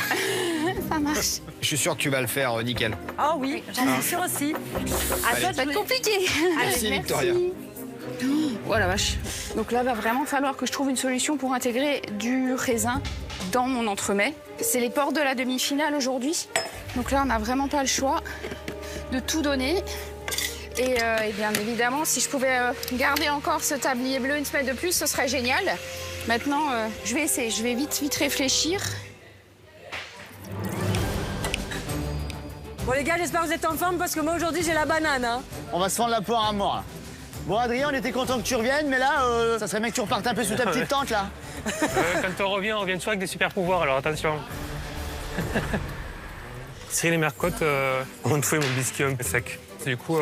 Ça ça marche. Je suis sûr que tu vas le faire nickel. Ah oui, j'en suis sûre aussi. Ah, ça va être compliqué. Merci, Victoria. Oh la vache. Donc là, va vraiment falloir que je trouve une solution pour intégrer du raisin dans mon entremets. C'est les portes de la demi-finale aujourd'hui. Donc là, on n'a vraiment pas le choix de tout donner. Et bien évidemment, si je pouvais garder encore ce tablier bleu une semaine de plus, ce serait génial. Maintenant, je vais essayer. Je vais vite réfléchir. Bon les gars, j'espère que vous êtes en forme parce que moi aujourd'hui j'ai la banane. Hein. On va se fendre la poire à mort, là. Bon, Adrien, on était content que tu reviennes, mais là, ça serait bien que tu repartes un peu sous ta petite tente, là. Quand on revient toujours avec des super pouvoirs, alors attention. Cyril et Mercotte ont trouvé mon biscuit un peu sec. Du coup,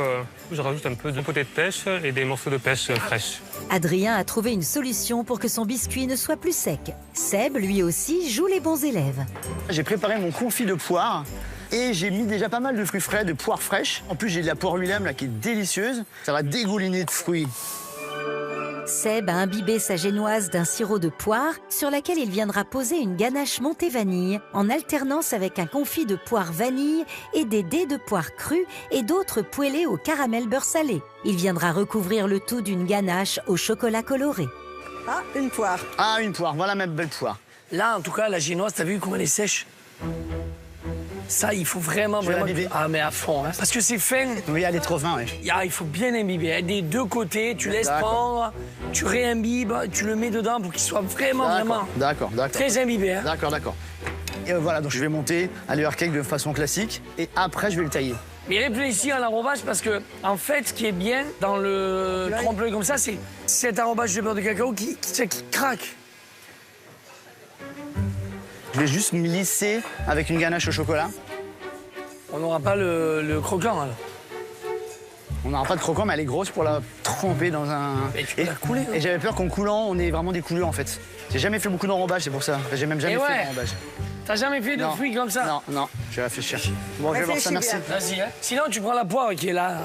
je rajoute un peu de potée de pêche et des morceaux de pêche fraîche. Adrien a trouvé une solution pour que son biscuit ne soit plus sec. Seb, lui aussi, joue les bons élèves. J'ai préparé mon confit de poire et j'ai mis déjà pas mal de fruits frais, de poire fraîche. En plus, j'ai de la poire Willem là qui est délicieuse. Ça va dégouliner de fruits. Seb a imbibé sa génoise d'un sirop de poire sur laquelle il viendra poser une ganache montée vanille en alternance avec un confit de poire vanille et des dés de poire crue et d'autres poêlés au caramel beurre salé. Il viendra recouvrir le tout d'une ganache au chocolat coloré. Ah, une poire. Ah, une poire, voilà ma belle poire. Là, en tout cas, la génoise, t'as vu comment elle est sèche? Ça, il faut vraiment... Je vais l'imbiber. Ah, mais à fond, hein. Parce que c'est fin. Oui, elle est trop fin, oui. Ah, il faut bien imbiber. Des deux côtés, tu laisses D'accord. prendre, tu réimbibes, tu le mets dedans pour qu'il soit vraiment D'accord. très imbibé. Hein. D'accord. Et voilà, donc je vais monter à layer cake de façon classique et après, je vais le tailler. Mais réfléchis à l'enrobage parce que, en fait, ce qui est bien dans le trompe-l'œil comme ça, c'est cet enrobage de beurre de cacao qui craque. Je vais juste me lisser avec une ganache au chocolat. On n'aura pas le croquant, alors. On n'aura pas de croquant, mais elle est grosse pour la tremper dans un... Et tu peux la couler. Et j'avais peur qu'en coulant, on ait vraiment des coulures, en fait. J'ai jamais fait beaucoup d'enrobage, c'est pour ça. Enfin, j'ai même jamais fait d'enrobage. T'as jamais fait de fruits comme ça? Non, je vais réfléchir. Bon, je vais voir ça, merci. Vas-y, hein. Sinon, tu prends la poire qui est là.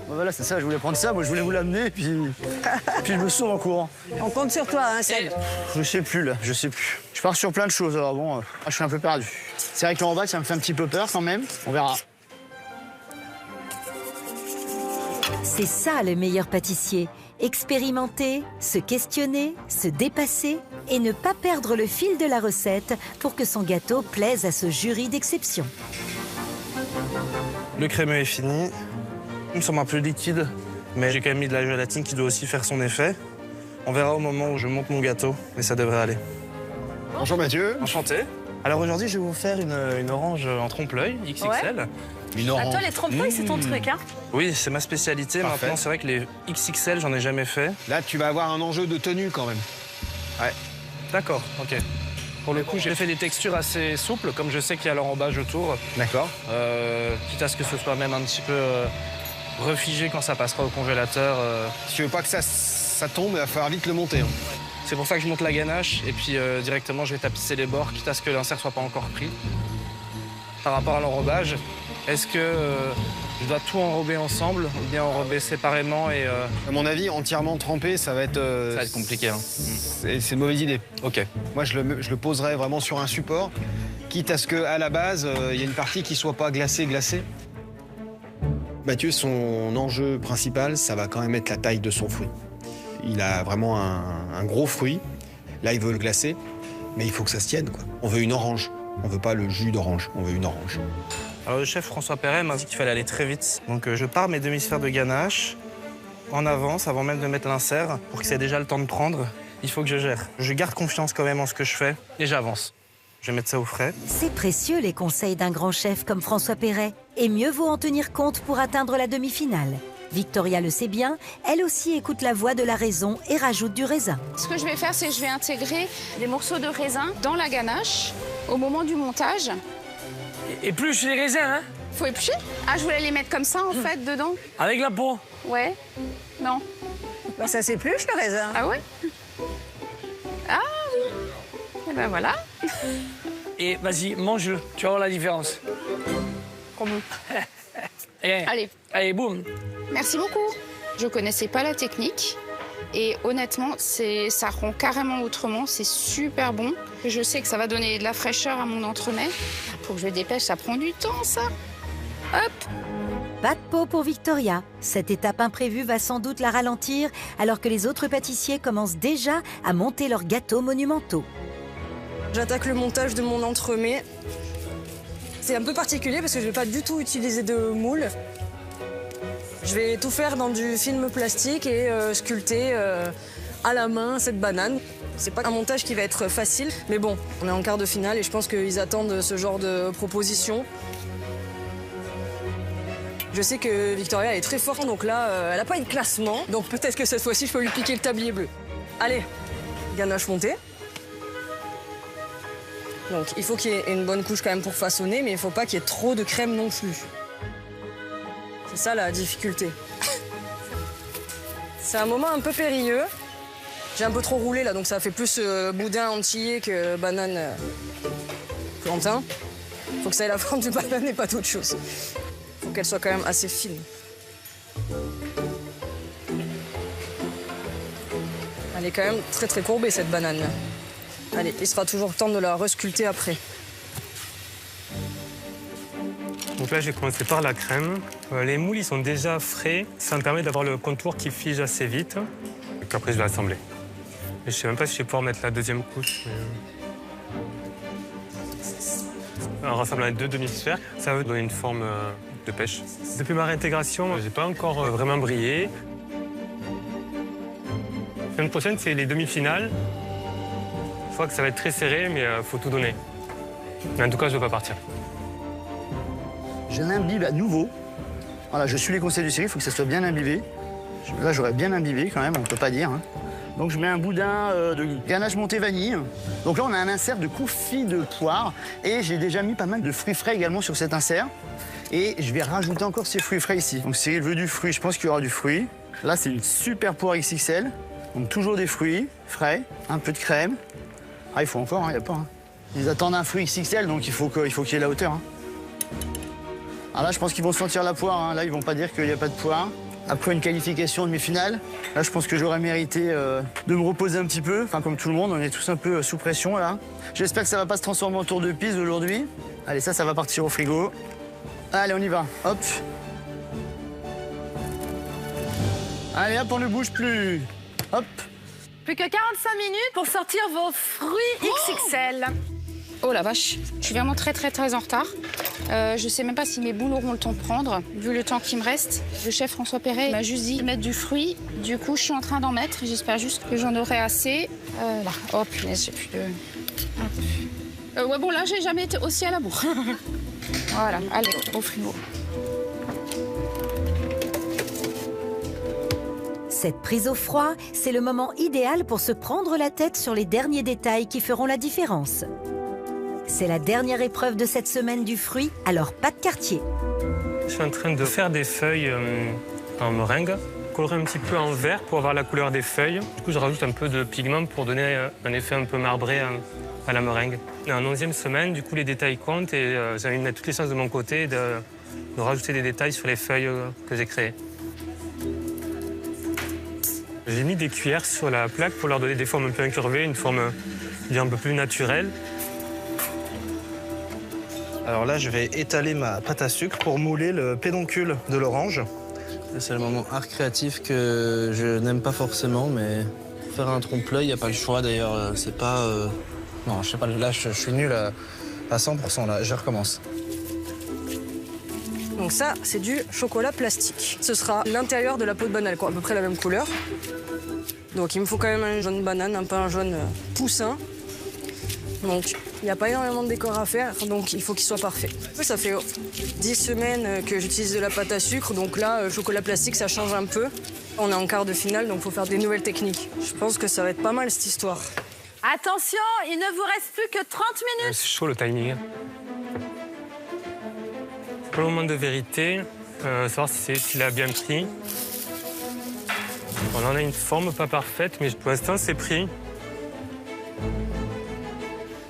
Bon, voilà, c'est ça, je voulais prendre ça, moi je voulais vous l'amener, puis je me sauve en courant. On compte sur toi, hein, Seb. Je sais plus, là, je sais plus. Je pars sur plein de choses, alors bon, je suis un peu perdu. C'est vrai que l'enrobage, ça me fait un petit peu peur quand même, on verra. C'est ça le meilleur pâtissier. Expérimenter, se questionner, se dépasser et ne pas perdre le fil de la recette pour que son gâteau plaise à ce jury d'exception. Le crémeux est fini. Il me semble un peu liquide, mais j'ai quand même mis de la gélatine qui doit aussi faire son effet. On verra au moment où je monte mon gâteau, mais ça devrait aller. Bonjour Mathieu. Enchanté. Alors aujourd'hui, je vais vous faire une orange en trompe-l'œil, XXL. Ouais. Une orange. Toi, les trompe-l'œil, c'est ton truc, hein? Oui, c'est ma spécialité. Parfait. Maintenant, c'est vrai que les XXL, j'en ai jamais fait. Là, tu vas avoir un enjeu de tenue quand même. Ouais. D'accord, ok. Pour le coup, j'ai fait des textures assez souples, comme je sais qu'il y a l'enrobage autour. D'accord. Quitte à ce que ce soit même un petit peu refigé quand ça passera au congélateur. Si tu veux pas que ça tombe, il va falloir vite le monter. Hein. C'est pour ça que je monte la ganache et puis directement, je vais tapisser les bords, quitte à ce que l'insert soit pas encore pris. Par rapport à l'enrobage, est-ce que je dois tout enrober ensemble ou bien enrober séparément et... À mon avis, entièrement trempé, ça va être... Ça va être compliqué. Hein. C'est une mauvaise idée. Ok. Moi, je le poserais vraiment sur un support, quitte à ce qu'à la base, il y ait une partie qui soit pas glacée. Mathieu, son enjeu principal, ça va quand même être la taille de son fruit. Il a vraiment un gros fruit. Là, il veut le glacer, mais il faut que ça se tienne, quoi. On veut une orange. On veut pas le jus d'orange, on veut une orange. Alors le chef François Perret m'a dit qu'il fallait aller très vite. Donc je pars mes demi-sphères de ganache en avance, avant même de mettre l'insert, pour que ça ait déjà le temps de prendre. Il faut que je gère. Je garde confiance quand même en ce que je fais et j'avance. Je vais mettre ça au frais. C'est précieux les conseils d'un grand chef comme François Perret. Et mieux vaut en tenir compte pour atteindre la demi-finale. Victoria le sait bien, elle aussi écoute la voix de la raison et rajoute du raisin. Ce que je vais faire, c'est que je vais intégrer des morceaux de raisin dans la ganache au moment du montage. Épluche les raisins, hein? Faut éplucher? Ah, je voulais les mettre comme ça, en fait, dedans. Avec la peau? Ouais. Non. Bah, ça s'épluche, le raisin. Ah ouais? Ah oui. Et ben voilà. Et vas-y, mange-le, tu vas voir la différence. Allez. Allez, boum. Merci beaucoup. Je connaissais pas la technique Et honnêtement, ça rend carrément autrement. C'est super bon. Je sais que ça va donner de la fraîcheur à mon entremets. Faut que je le dépêche, ça prend du temps, ça. Hop. Pas de pot pour Victoria. Cette étape imprévue va sans doute la ralentir, alors que les autres pâtissiers commencent déjà à monter leurs gâteaux monumentaux. J'attaque le montage de mon entremets. C'est un peu particulier parce que je ne vais pas du tout utiliser de moule. Je vais tout faire dans du film plastique et sculpter à la main cette banane. C'est pas un montage qui va être facile, mais bon, on est en quart de finale et je pense qu'ils attendent ce genre de proposition. Je sais que Victoria est très forte, donc là, elle n'a pas eu de classement. Donc peut-être que cette fois-ci, je peux lui piquer le tablier bleu. Allez, ganache montée. Donc il faut qu'il y ait une bonne couche quand même pour façonner, mais il ne faut pas qu'il y ait trop de crème non plus. C'est ça la difficulté. C'est un moment un peu périlleux. J'ai un peu trop roulé là, donc ça fait plus boudin antillais que banane plantain. Il faut que ça ait la forme du banane et pas d'autre chose. Il faut qu'elle soit quand même assez fine. Elle est quand même très très courbée cette banane. Allez, il sera toujours temps de la resculpter après. Donc là, j'ai commencé par la crème. Les moules, ils sont déjà frais. Ça me permet d'avoir le contour qui fige assez vite. Et qu'après, je vais assembler. Et je sais même pas si je vais pouvoir mettre la deuxième couche. En rassemblant les deux demi-sphères, ça va donner une forme de pêche. Depuis ma réintégration, j'ai pas encore vraiment brillé. La semaine prochaine, c'est les demi-finales. Je crois que ça va être très serré, mais il faut tout donner. Mais en tout cas, je ne veux pas partir. Je l'imbibe à nouveau. Voilà, je suis les conseils du Cyril, il faut que ça soit bien imbibé. Là, j'aurais bien imbibé quand même, on ne peut pas dire. Hein. Donc, je mets un boudin de ganache montée vanille. Donc là, on a un insert de confit de poire. Et j'ai déjà mis pas mal de fruits frais également sur cet insert. Et je vais rajouter encore ces fruits frais ici. Donc, Cyril veut du fruit, je pense qu'il y aura du fruit. Là, c'est une super poire XXL. Donc, toujours des fruits frais, un peu de crème. Ah, il faut encore, il n'y a pas. Hein. Ils attendent un fruit XXL, donc il faut qu'il y ait la hauteur. Hein. Alors là, je pense qu'ils vont sentir la poire. Hein. Là, ils vont pas dire qu'il n'y a pas de poire. Après une qualification demi-finale, là, je pense que j'aurais mérité de me reposer un petit peu. Enfin, comme tout le monde, on est tous un peu sous pression, là. J'espère que ça va pas se transformer en tour de piste aujourd'hui. Allez, ça va partir au frigo. Allez, on y va. Hop. Allez, hop, on ne bouge plus. Hop. Plus que 45 minutes pour sortir vos fruits XXL. Oh la vache, je suis vraiment très en retard. Je sais même pas si mes boules auront le temps de prendre, vu le temps qui me reste. Le chef François Perret m'a juste dit de mettre du fruit. Du coup, je suis en train d'en mettre. J'espère juste que j'en aurai assez. Là. Oh punaise, j'ai plus de... ouais bon, là, j'ai jamais été aussi à la bourre. Voilà, allez, au frigo. Cette prise au froid, c'est le moment idéal pour se prendre la tête sur les derniers détails qui feront la différence. C'est la dernière épreuve de cette semaine du fruit, alors pas de quartier. Je suis en train de faire des feuilles en meringue, colorer un petit peu en vert pour avoir la couleur des feuilles. Du coup, je rajoute un peu de pigment pour donner un effet un peu marbré à la meringue. En 11e semaine, du coup, les détails comptent et j'ai envie de mettre toutes les chances de mon côté de rajouter des détails sur les feuilles que j'ai créées. J'ai mis des cuillères sur la plaque pour leur donner des formes un peu incurvées, une forme un peu plus naturelle. Alors là, je vais étaler ma pâte à sucre pour mouler le pédoncule de l'orange. C'est le moment art créatif que je n'aime pas forcément, mais faire un trompe-l'œil, il n'y a pas le choix d'ailleurs. C'est pas... Non, je sais pas, là, je suis nul à 100%, là, je recommence. Donc ça, c'est du chocolat plastique. Ce sera l'intérieur de la peau de banane, quoi, à peu près la même couleur. Donc il me faut quand même un jaune banane, un peu un jaune poussin. Donc il n'y a pas énormément de décor à faire, donc il faut qu'il soit parfait. Ça fait 10 semaines que j'utilise de la pâte à sucre, donc là, chocolat plastique, ça change un peu. On est en quart de finale, donc il faut faire des nouvelles techniques. Je pense que ça va être pas mal, cette histoire. Attention, il ne vous reste plus que 30 minutes. C'est chaud le timing. Pour le moment de vérité, savoir s'il a bien pris. On en a une forme pas parfaite, mais pour l'instant, c'est pris.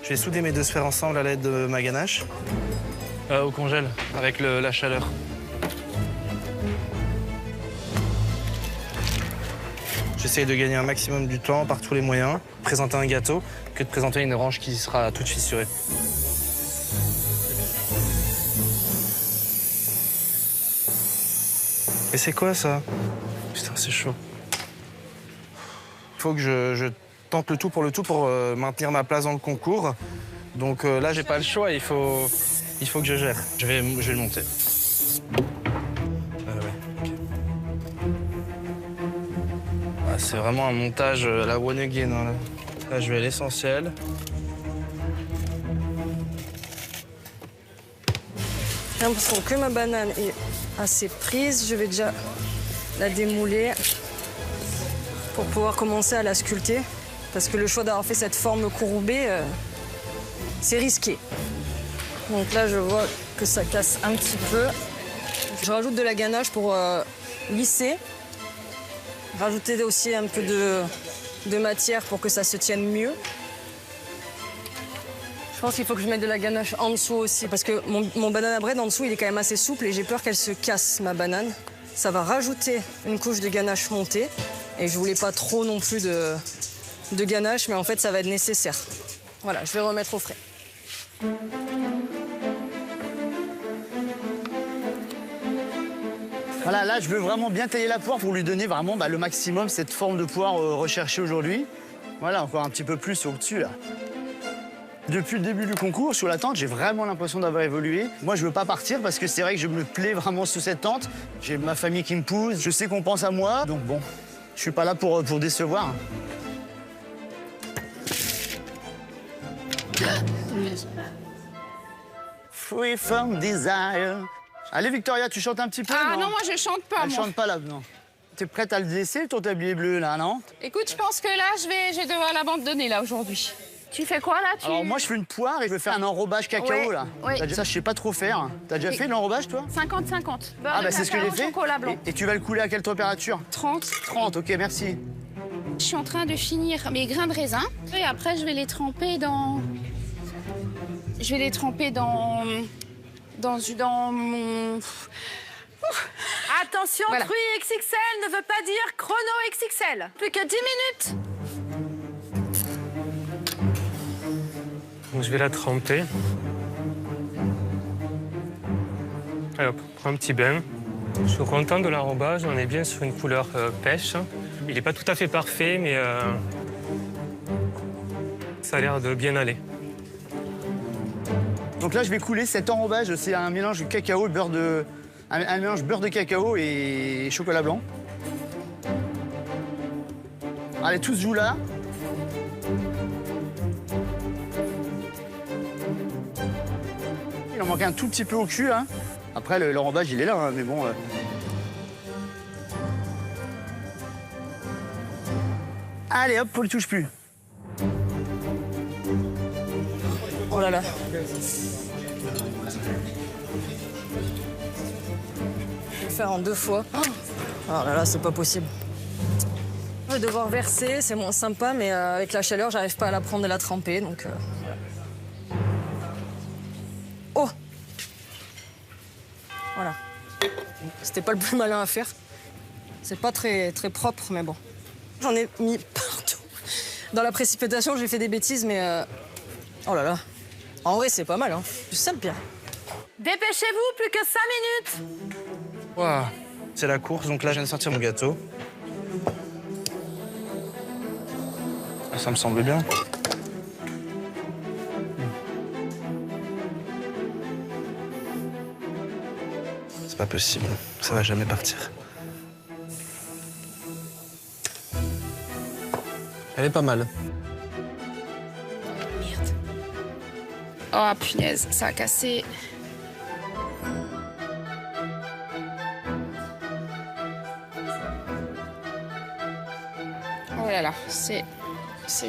Je vais souder mes deux sphères ensemble à l'aide de ma ganache. Au congèle, avec la chaleur. Je J'essaye de gagner un maximum du temps par tous les moyens, présenter un gâteau, que de présenter une orange qui sera toute fissurée. Et c'est quoi ça? Putain, c'est chaud. Il faut que je tente le tout pour maintenir ma place dans le concours. Donc là, j'ai pas le choix, il faut que je gère. Je vais le monter. C'est vraiment un montage à la one again. Hein, là, je vais à l'essentiel. J'ai l'impression que ma banane est assez prise. Je vais déjà la démouler pour pouvoir commencer à la sculpter. Parce que le choix d'avoir fait cette forme courbée, c'est risqué. Donc là, je vois que ça casse un petit peu. Je rajoute de la ganache pour lisser. Rajouter aussi un peu de matière pour que ça se tienne mieux. Je pense qu'il faut que je mette de la ganache en dessous aussi, parce que mon banana bread en dessous, il est quand même assez souple et j'ai peur qu'elle se casse, ma banane. Ça va rajouter une couche de ganache montée. Et je voulais pas trop non plus de ganache, mais en fait, ça va être nécessaire. Voilà, je vais remettre au frais. Voilà, là, je veux vraiment bien tailler la poire pour lui donner vraiment le maximum, cette forme de poire recherchée aujourd'hui. Voilà, encore un petit peu plus au-dessus, là. Depuis le début du concours, sur la tente, j'ai vraiment l'impression d'avoir évolué. Moi, je veux pas partir parce que c'est vrai que je me plais vraiment sous cette tente. J'ai ma famille qui me pousse, je sais qu'on pense à moi. Donc bon, je suis pas là pour décevoir. Free from desire. Allez, Victoria, tu chantes un petit peu? Ah non, moi je chante pas. Elle chante pas là, non. T'es prête à le laisser, ton tablier bleu, là, non? Écoute, je pense que là, je vais devoir l'abandonner, là, aujourd'hui. Tu fais quoi, là? Alors, moi, je fais une poire et je veux faire un enrobage cacao, là. Oui. Ça, je sais pas trop faire. T'as déjà fait l'enrobage, toi? 50-50. Ah, bah, c'est ce que j'ai fait. Chocolat blanc. Et tu vas le couler à quelle température? 30. 30, ok, merci. Je suis en train de finir mes grains de raisin. Et après, je vais les tremper dans... dans mon... Attention, Voilà. truie XXL ne veut pas dire chrono XXL. Plus que 10 minutes. Donc je vais la tremper. Allez hop, prends un petit bain. Je suis content de l'enrobage, on est bien sur une couleur pêche. Il n'est pas tout à fait parfait, mais ça a l'air de bien aller. Donc là, je vais couler cet enrobage. C'est un mélange de cacao, un mélange beurre de cacao et chocolat blanc. Allez, tout se joue là. Il en manque un tout petit peu au cul, hein. Après, l'enrobage, il est là, hein, mais bon... Allez, hop, on ne touche plus. Oh là là. Je vais le faire en 2 fois. Oh là là, c'est pas possible. Je vais devoir verser, c'est moins sympa, mais avec la chaleur, j'arrive pas à la prendre et la tremper, donc... Oh! Voilà. C'était pas le plus malin à faire. C'est pas très propre, mais bon. J'en ai mis partout. Dans la précipitation, j'ai fait des bêtises, mais... Oh là là. En vrai, c'est pas mal, hein. C'est simple, bien. Dépêchez-vous, plus que 5 minutes. Wow. C'est la course, donc là, je viens de sortir mon gâteau. Ça me semble bien. C'est pas possible, ça va jamais partir. Elle est pas mal. Merde. Oh, punaise, ça a cassé. Oh là là, c'est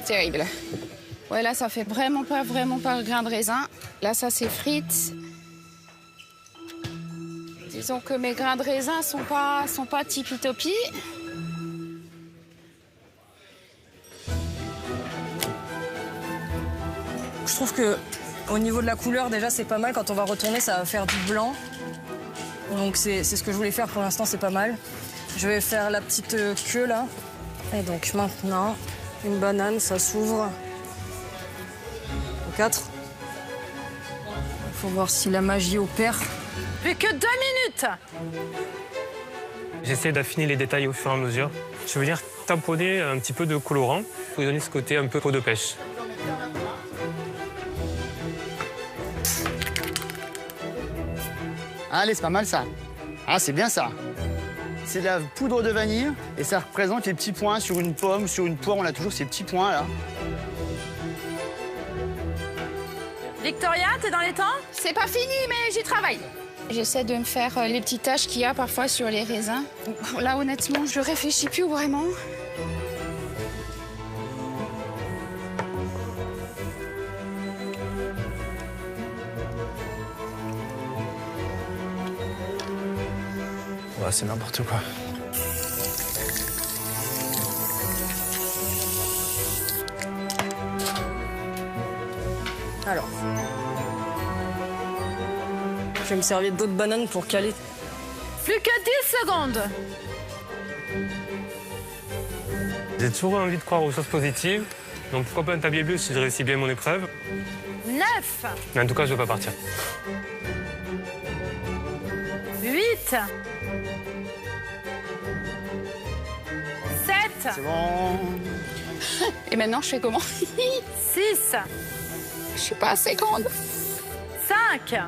terrible. Ouais, là, ça fait vraiment pas le grain de raisin. Là, ça s'effrite. Disons que mes grains de raisin sont pas tipi-topi. Je trouve que au niveau de la couleur, déjà, c'est pas mal. Quand on va retourner, ça va faire du blanc. Donc c'est ce que je voulais faire pour l'instant, c'est pas mal. Je vais faire la petite queue là. Et donc maintenant, une banane, ça s'ouvre. 4. Il faut voir si la magie opère. Plus que 2 minutes. J'essaie d'affiner les détails au fur et à mesure. Je veux dire tamponner un petit peu de colorant pour lui donner ce côté un peu peau de pêche. Allez, c'est pas mal ça. Ah, c'est bien ça. C'est de la poudre de vanille et ça représente les petits points sur une pomme, sur une poire. On a toujours ces petits points là. Victoria, t'es dans les temps? C'est pas fini, mais j'y travaille. J'essaie de me faire les petites taches qu'il y a parfois sur les raisins. Là, honnêtement, je réfléchis plus vraiment. Ouais, c'est n'importe quoi. Alors. Je vais me servir d'autres bananes pour caler. Plus que 10 secondes. J'ai toujours envie de croire aux choses positives. Donc pourquoi pas un tablier bleu si je réussis bien mon épreuve. 9. Mais en tout cas, je ne veux pas partir. 8. 7. C'est bon. Et maintenant, je fais comment? 6. Je suis pas assez grande. 5.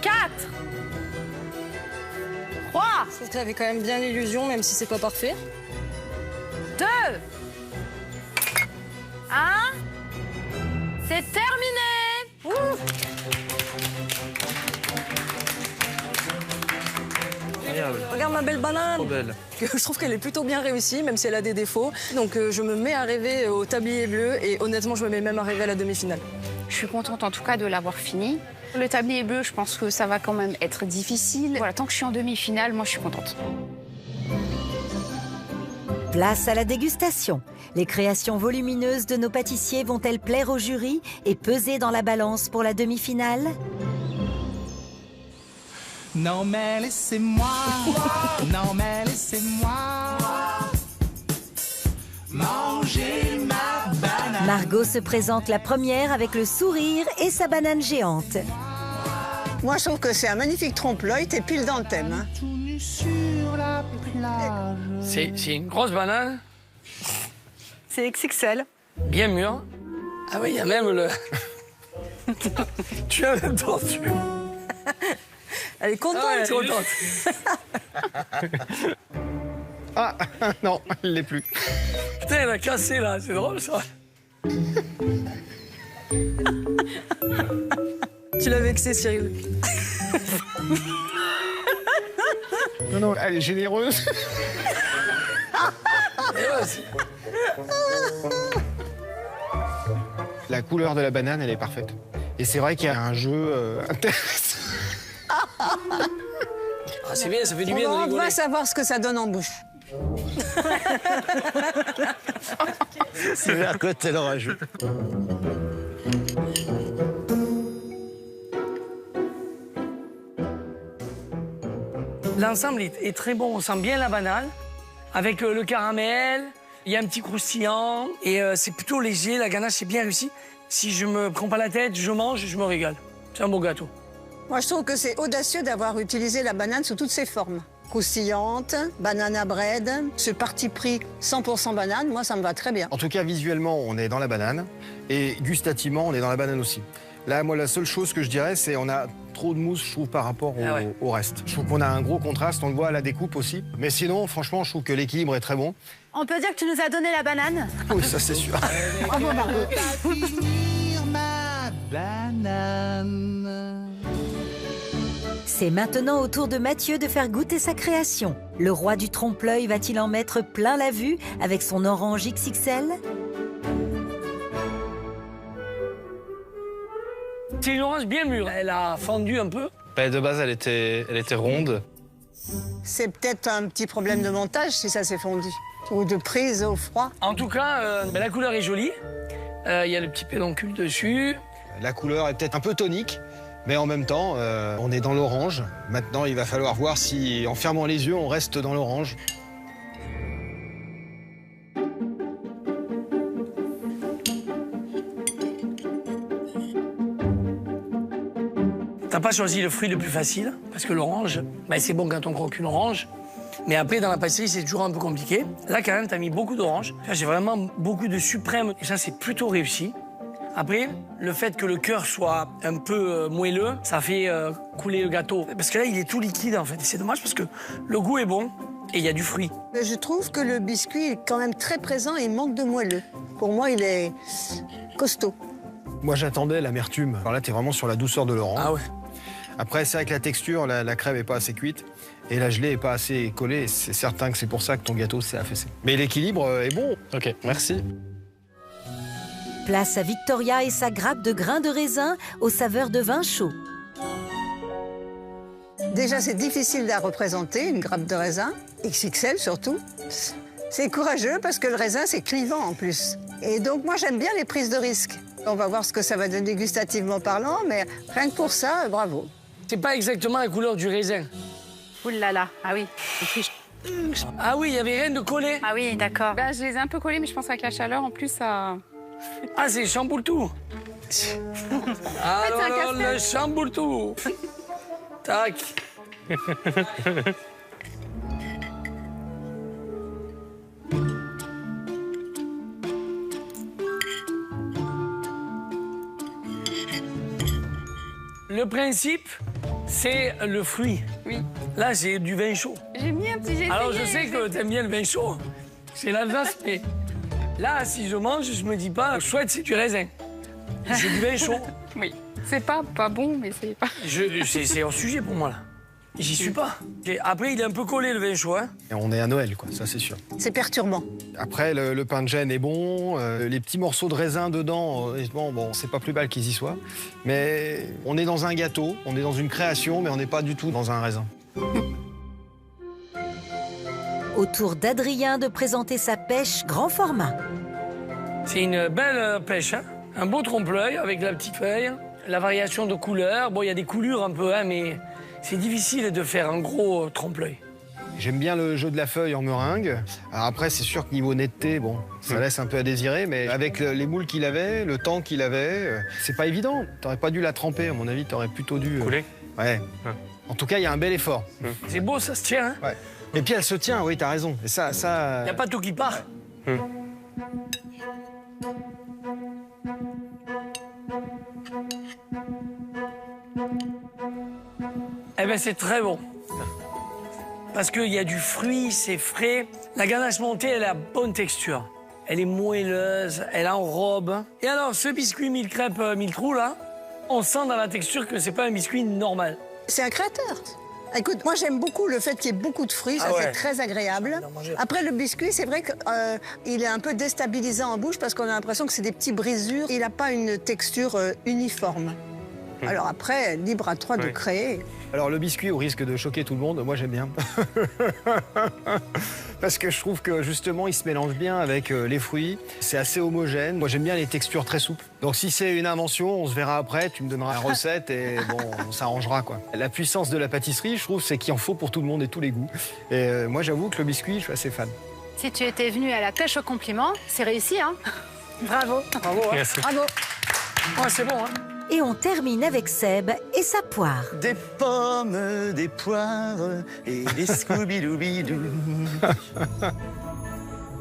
4. 3. J'avais quand même bien l'illusion, même si c'est pas parfait. 2. 1. C'est terminé. Ouh. Regarde ma belle banane. Trop belle. Je trouve qu'elle est plutôt bien réussie, même si elle a des défauts. Donc je me mets à rêver au tablier bleu et honnêtement, je me mets même à rêver à la demi-finale. Je suis contente en tout cas de l'avoir fini. Le tablier bleu, je pense que ça va quand même être difficile. Voilà, tant que je suis en demi-finale, moi je suis contente. Place à la dégustation. Les créations volumineuses de nos pâtissiers vont-elles plaire au jury et peser dans la balance pour la demi-finale? Non mais laissez-moi, non mais laissez-moi manger ma banane. Margot se présente la première avec le sourire et sa banane géante. Moi, je trouve que c'est un magnifique trompe-l'œil, t'es pile dans le thème. Hein. Tout nu sur la plage. C'est une grosse banane, C'est XXL. bien mûre. Ah oui, il y a même le... Tu as même tordu. Elle est contente. Ah ouais, elle est contente. Ah, non, elle l'est plus. Putain, elle a cassé là, c'est drôle ça. Tu l'as vexé, Cyril. Non, non, elle est généreuse. La couleur de la banane, elle est parfaite. Et c'est vrai qu'il y a un jeu intéressant. Ah, c'est bien, ça fait du bien de On rigoler. va savoir ce que ça donne en bouche. C'est vers côté le rajout. L'ensemble est très bon, on sent bien la banane, avec le caramel, il y a un petit croustillant, et c'est plutôt léger, la ganache est bien réussie. Si je me prends pas la tête, je mange, je me régale. C'est un beau gâteau. Moi, je trouve que c'est audacieux d'avoir utilisé la banane sous toutes ses formes. Croustillante, banana bread, ce parti pris 100% banane, moi, ça me va très bien. En tout cas, visuellement, on est dans la banane. Et gustativement, on est dans la banane aussi. Là, moi, la seule chose que je dirais, c'est on a trop de mousse, je trouve, par rapport au reste. Je trouve qu'on a un gros contraste, on le voit à la découpe aussi. Mais sinon, franchement, je trouve que l'équilibre est très bon. On peut dire que tu nous as donné la banane? Oui, ça, c'est sûr. Bravo, Margot. Finir ma banane. C'est maintenant au tour de Mathieu de faire goûter sa création. Le roi du trompe-l'œil va-t-il en mettre plein la vue avec son orange XXL? C'est une orange bien mûre, elle a fendu un peu. Bah, de base, elle était ronde. C'est peut-être un petit problème de montage si ça s'est fondu. Ou de prise au froid. En tout cas, la couleur est jolie. Il y a le petit pédoncule dessus. La couleur est peut-être un peu tonique, mais en même temps, on est dans l'orange. Maintenant, il va falloir voir si, en fermant les yeux, on reste dans l'orange. T'as pas choisi le fruit le plus facile, parce que l'orange, ben, c'est bon quand on croque une orange. Mais après, dans la pâtisserie, c'est toujours un peu compliqué. Là, quand même, t'as mis beaucoup d'orange. J'ai vraiment beaucoup de suprême. Et ça, c'est plutôt réussi. Après, le fait que le cœur soit un peu moelleux, ça fait couler le gâteau. Parce que là, il est tout liquide, en fait. Et c'est dommage parce que le goût est bon et il y a du fruit. Je trouve que le biscuit est quand même très présent et il manque de moelleux. Pour moi, il est costaud. Moi, j'attendais l'amertume. Alors là, t'es vraiment sur la douceur de l'orange. Ah ouais. Après, c'est vrai que la texture, la crème n'est pas assez cuite. Et la gelée n'est pas assez collée. C'est certain que c'est pour ça que ton gâteau s'est affaissé. Mais l'équilibre est bon. Ok, merci. Place à Victoria et sa grappe de grains de raisin aux saveurs de vin chaud. Déjà, c'est difficile à représenter, une grappe de raisin, XXL surtout. C'est courageux parce que le raisin, c'est clivant en plus. Et donc, moi, j'aime bien les prises de risque. On va voir ce que ça va donner gustativement parlant, mais rien que pour ça, bravo. C'est pas exactement la couleur du raisin. Ouh là là, ah oui. Ah oui, il y avait rien de collé. Ah oui, d'accord. Bah, je les ai un peu collés, mais je pense qu'avec la chaleur, en plus, ça... Ah, c'est chamboule tout. Alors, le chamboule tout. Tac. Le principe, c'est le fruit. Oui. Là, c'est du vin chaud. J'ai mis un petit... j'ai Alors, je essayé, sais que t'aimes bien le vin chaud. C'est l'Alsace, mais là, si je mange, je me dis pas, chouette, c'est du raisin. C'est du vin chaud. Oui. C'est pas bon, mais c'est pas... C'est hors sujet pour moi, là. J'y suis pas. Après, il est un peu collé, le vin chaud, hein. Et on est à Noël, quoi, ça c'est sûr. C'est perturbant. Après, le pain de gêne est bon, les petits morceaux de raisin dedans, honnêtement, bon, c'est pas plus mal qu'ils y soient. Mais on est dans un gâteau, on est dans une création, mais on n'est pas du tout dans un raisin. Au tour d'Adrien de présenter sa pêche grand format. C'est une belle pêche, hein. Un beau trompe-l'œil avec la petite feuille, la variation de couleurs. Bon, il y a des coulures un peu, hein, mais c'est difficile de faire un gros trompe-l'œil. J'aime bien le jeu de la feuille en meringue. Alors après, c'est sûr que niveau netteté, bon, ça laisse un peu à désirer, mais avec les moules qu'il avait, le temps qu'il avait, c'est pas évident. T'aurais pas dû la tremper, à mon avis, t'aurais plutôt dû... Couler. Ouais. En tout cas, il y a un bel effort. C'est beau, ça se tient, hein. Ouais. Et puis elle se tient, oui, t'as raison. Et ça... Il n'y a pas tout qui part. Eh ben, c'est très bon. Parce qu'il y a du fruit, c'est frais. La ganache montée, elle a bonne texture. Elle est moelleuse, elle enrobe. Et alors, ce biscuit mille crêpes, mille trous, là, on sent dans la texture que c'est pas un biscuit normal. C'est un créateur. Écoute, moi j'aime beaucoup le fait qu'il y ait beaucoup de fruits, ça c'est très agréable. Après le biscuit, c'est vrai qu'il est un peu déstabilisant en bouche parce qu'on a l'impression que c'est des petites brisures. Il n'a pas une texture uniforme. Alors après, libre à toi de créer. Alors le biscuit, au risque de choquer tout le monde, moi j'aime bien. Parce que je trouve que justement, il se mélange bien avec les fruits. C'est assez homogène. Moi j'aime bien les textures très souples. Donc si c'est une invention, on se verra après, tu me donneras la recette et bon, on s'arrangera quoi. La puissance de la pâtisserie, je trouve, c'est qu'il en faut pour tout le monde et tous les goûts. Et moi j'avoue que le biscuit, je suis assez fan. Si tu étais venu à la pêche au compliment, c'est réussi, hein. Bravo. Bravo, hein. Merci. Bravo. Ouais, c'est bon, hein. Et on termine avec Seb et sa poire. Des pommes, des poires et des scooby-dooby-doo.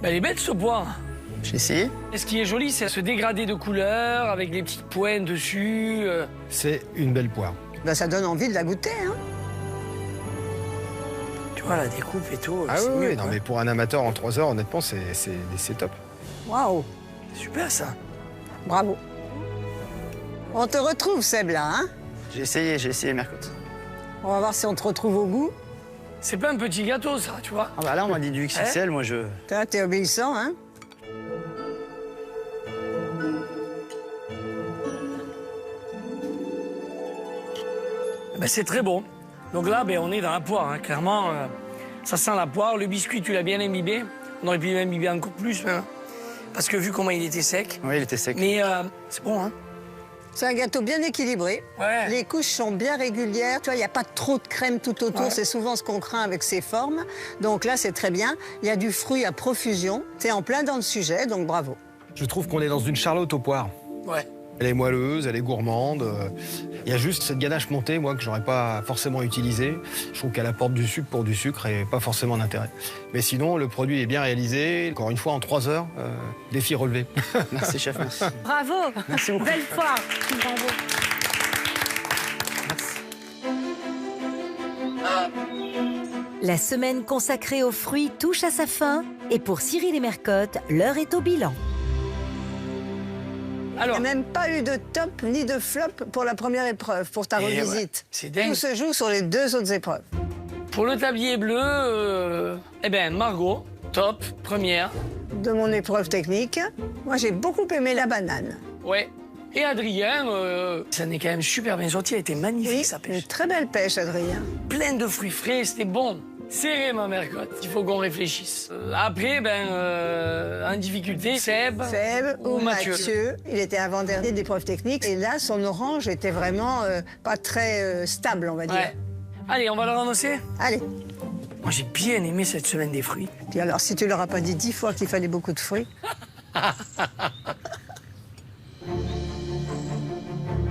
Elle est belle, ce poire. J'ai essayé. Et ce qui est joli, c'est ce dégradé de couleurs avec les petites pointes dessus. C'est une belle poire. Ben, ça donne envie de la goûter, hein. Tu vois, la découpe et tout. Ah c'est oui, mieux, non quoi. mais pour un amateur en 3 heures, honnêtement, c'est top. Waouh, C'est super, ça. bravo. On te retrouve, Seb, là, hein. J'ai essayé, Mercotte. On va voir si on te retrouve au goût. C'est pas un petit gâteau, ça, tu vois. Ah bah là, on m'a dit du XXL, moi je... T'es obéissant, hein. Ben, c'est très bon. Donc là, ben, on est dans la poire, hein. Clairement. Ça sent la poire. Le biscuit, tu l'as bien imbibé. On aurait pu l'imbiber encore plus, hein. Parce que vu comment il était sec. Oui, il était sec. Mais c'est bon, hein. C'est un gâteau bien équilibré. Ouais. Les couches sont bien régulières. Tu vois, il n'y a pas trop de crème tout autour. Ouais. C'est souvent ce qu'on craint avec ces formes. Donc là, c'est très bien. Il y a du fruit à profusion. T'es en plein dans le sujet, donc bravo. Je trouve qu'on est dans une charlotte aux poires. Ouais. Elle est moelleuse, elle est gourmande. Il y a juste cette ganache montée, moi, que j'aurais pas forcément utilisée. Je trouve qu'elle apporte du sucre pour du sucre et pas forcément d'intérêt. Mais sinon, le produit est bien réalisé. Encore une fois, en 3 heures, défi relevé. Merci, chef. Merci. Bravo. Merci beaucoup. Belle foire. Bravo. La semaine consacrée aux fruits touche à sa fin. Et pour Cyril et Mercotte, l'heure est au bilan. Il n'y a même pas eu de top ni de flop pour la première épreuve, pour ta revisite. Ouais, c'est dingue. Tout se joue sur les 2 autres épreuves. Pour le tablier bleu, eh ben Margot, top, première. De mon épreuve technique, moi j'ai beaucoup aimé la banane. Ouais. Et Adrien, ça n'est quand même super bien sorti, elle était magnifique Oui, sa pêche. une très belle pêche, Adrien. Plein de fruits frais, c'était bon. Serré, ma Mercotte. Il faut qu'on réfléchisse. Après, en difficulté, Seb ou Mathieu. Il était avant-dernier d'épreuve technique. Et là, son orange était vraiment pas très stable, on va dire. Ouais. Allez, on va leur annoncer. Allez. Moi, j'ai bien aimé cette semaine des fruits. Puis alors, si tu leur as pas dit 10 fois qu'il fallait beaucoup de fruits.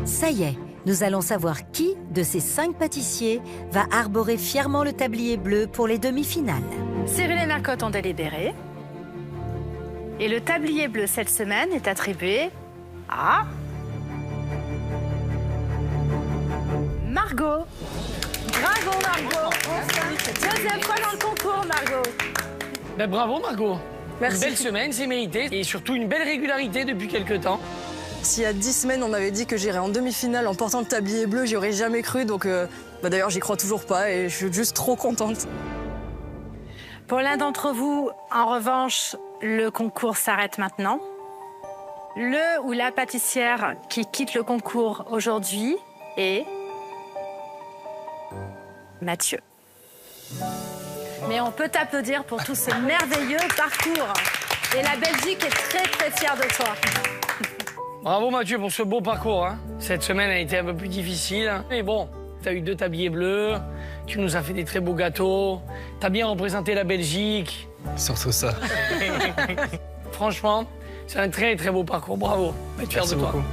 Ça y est, nous allons savoir qui de ces 5 pâtissiers va arborer fièrement le tablier bleu pour les demi-finales. Cyril et Mercotte ont délibéré. Et le tablier bleu cette semaine est attribué à Margot. Bravo Margot. Deuxième fois dans le concours, Margot. Ben, bravo Margot. Merci. Une belle semaine, c'est mérité. Et surtout une belle régularité depuis quelques temps. S'il y a 10 semaines, on m'avait dit que j'irais en demi-finale en portant le tablier bleu, j'y aurais jamais cru. Donc d'ailleurs, j'y crois toujours pas et je suis juste trop contente. Pour l'un d'entre vous, en revanche, le concours s'arrête maintenant. Le ou la pâtissière qui quitte le concours aujourd'hui est Mathieu. Mais on peut t'applaudir pour tout ce merveilleux parcours. Et la Belgique est très très fière de toi. Bravo Mathieu pour ce beau parcours. Hein. Cette semaine a été un peu plus difficile. Mais bon, tu as eu 2 tabliers bleus, tu nous as fait des très beaux gâteaux, tu as bien représenté la Belgique. Surtout ça. Franchement, c'est un très très beau parcours. Bravo. On va être fiers de toi. Beaucoup.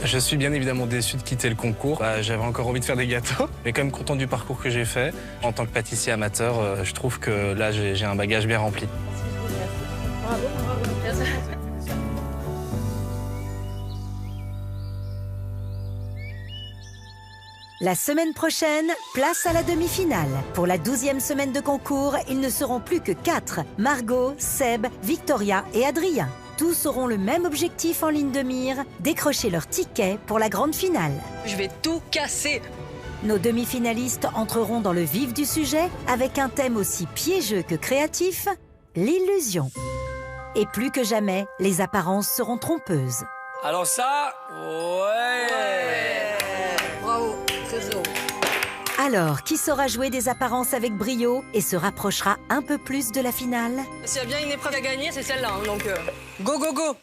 Je suis bien évidemment déçu de quitter le concours. J'avais encore envie de faire des gâteaux, mais quand même content du parcours que j'ai fait. En tant que pâtissier amateur, je trouve que là, j'ai un bagage bien rempli. Bravo. La semaine prochaine, place à la demi-finale. Pour la 12e semaine de concours, ils ne seront plus que 4. Margot, Seb, Victoria et Adrien. Tous auront le même objectif en ligne de mire, décrocher leur ticket pour la grande finale. Je vais tout casser. Nos demi-finalistes entreront dans le vif du sujet avec un thème aussi piégeux que créatif, l'illusion. Et plus que jamais, les apparences seront trompeuses. Alors ça, ouais. Bravo, très heureux. Alors, qui saura jouer des apparences avec brio et se rapprochera un peu plus de la finale ? S'il y a bien une épreuve à gagner, c'est celle-là. Donc, go, go, go.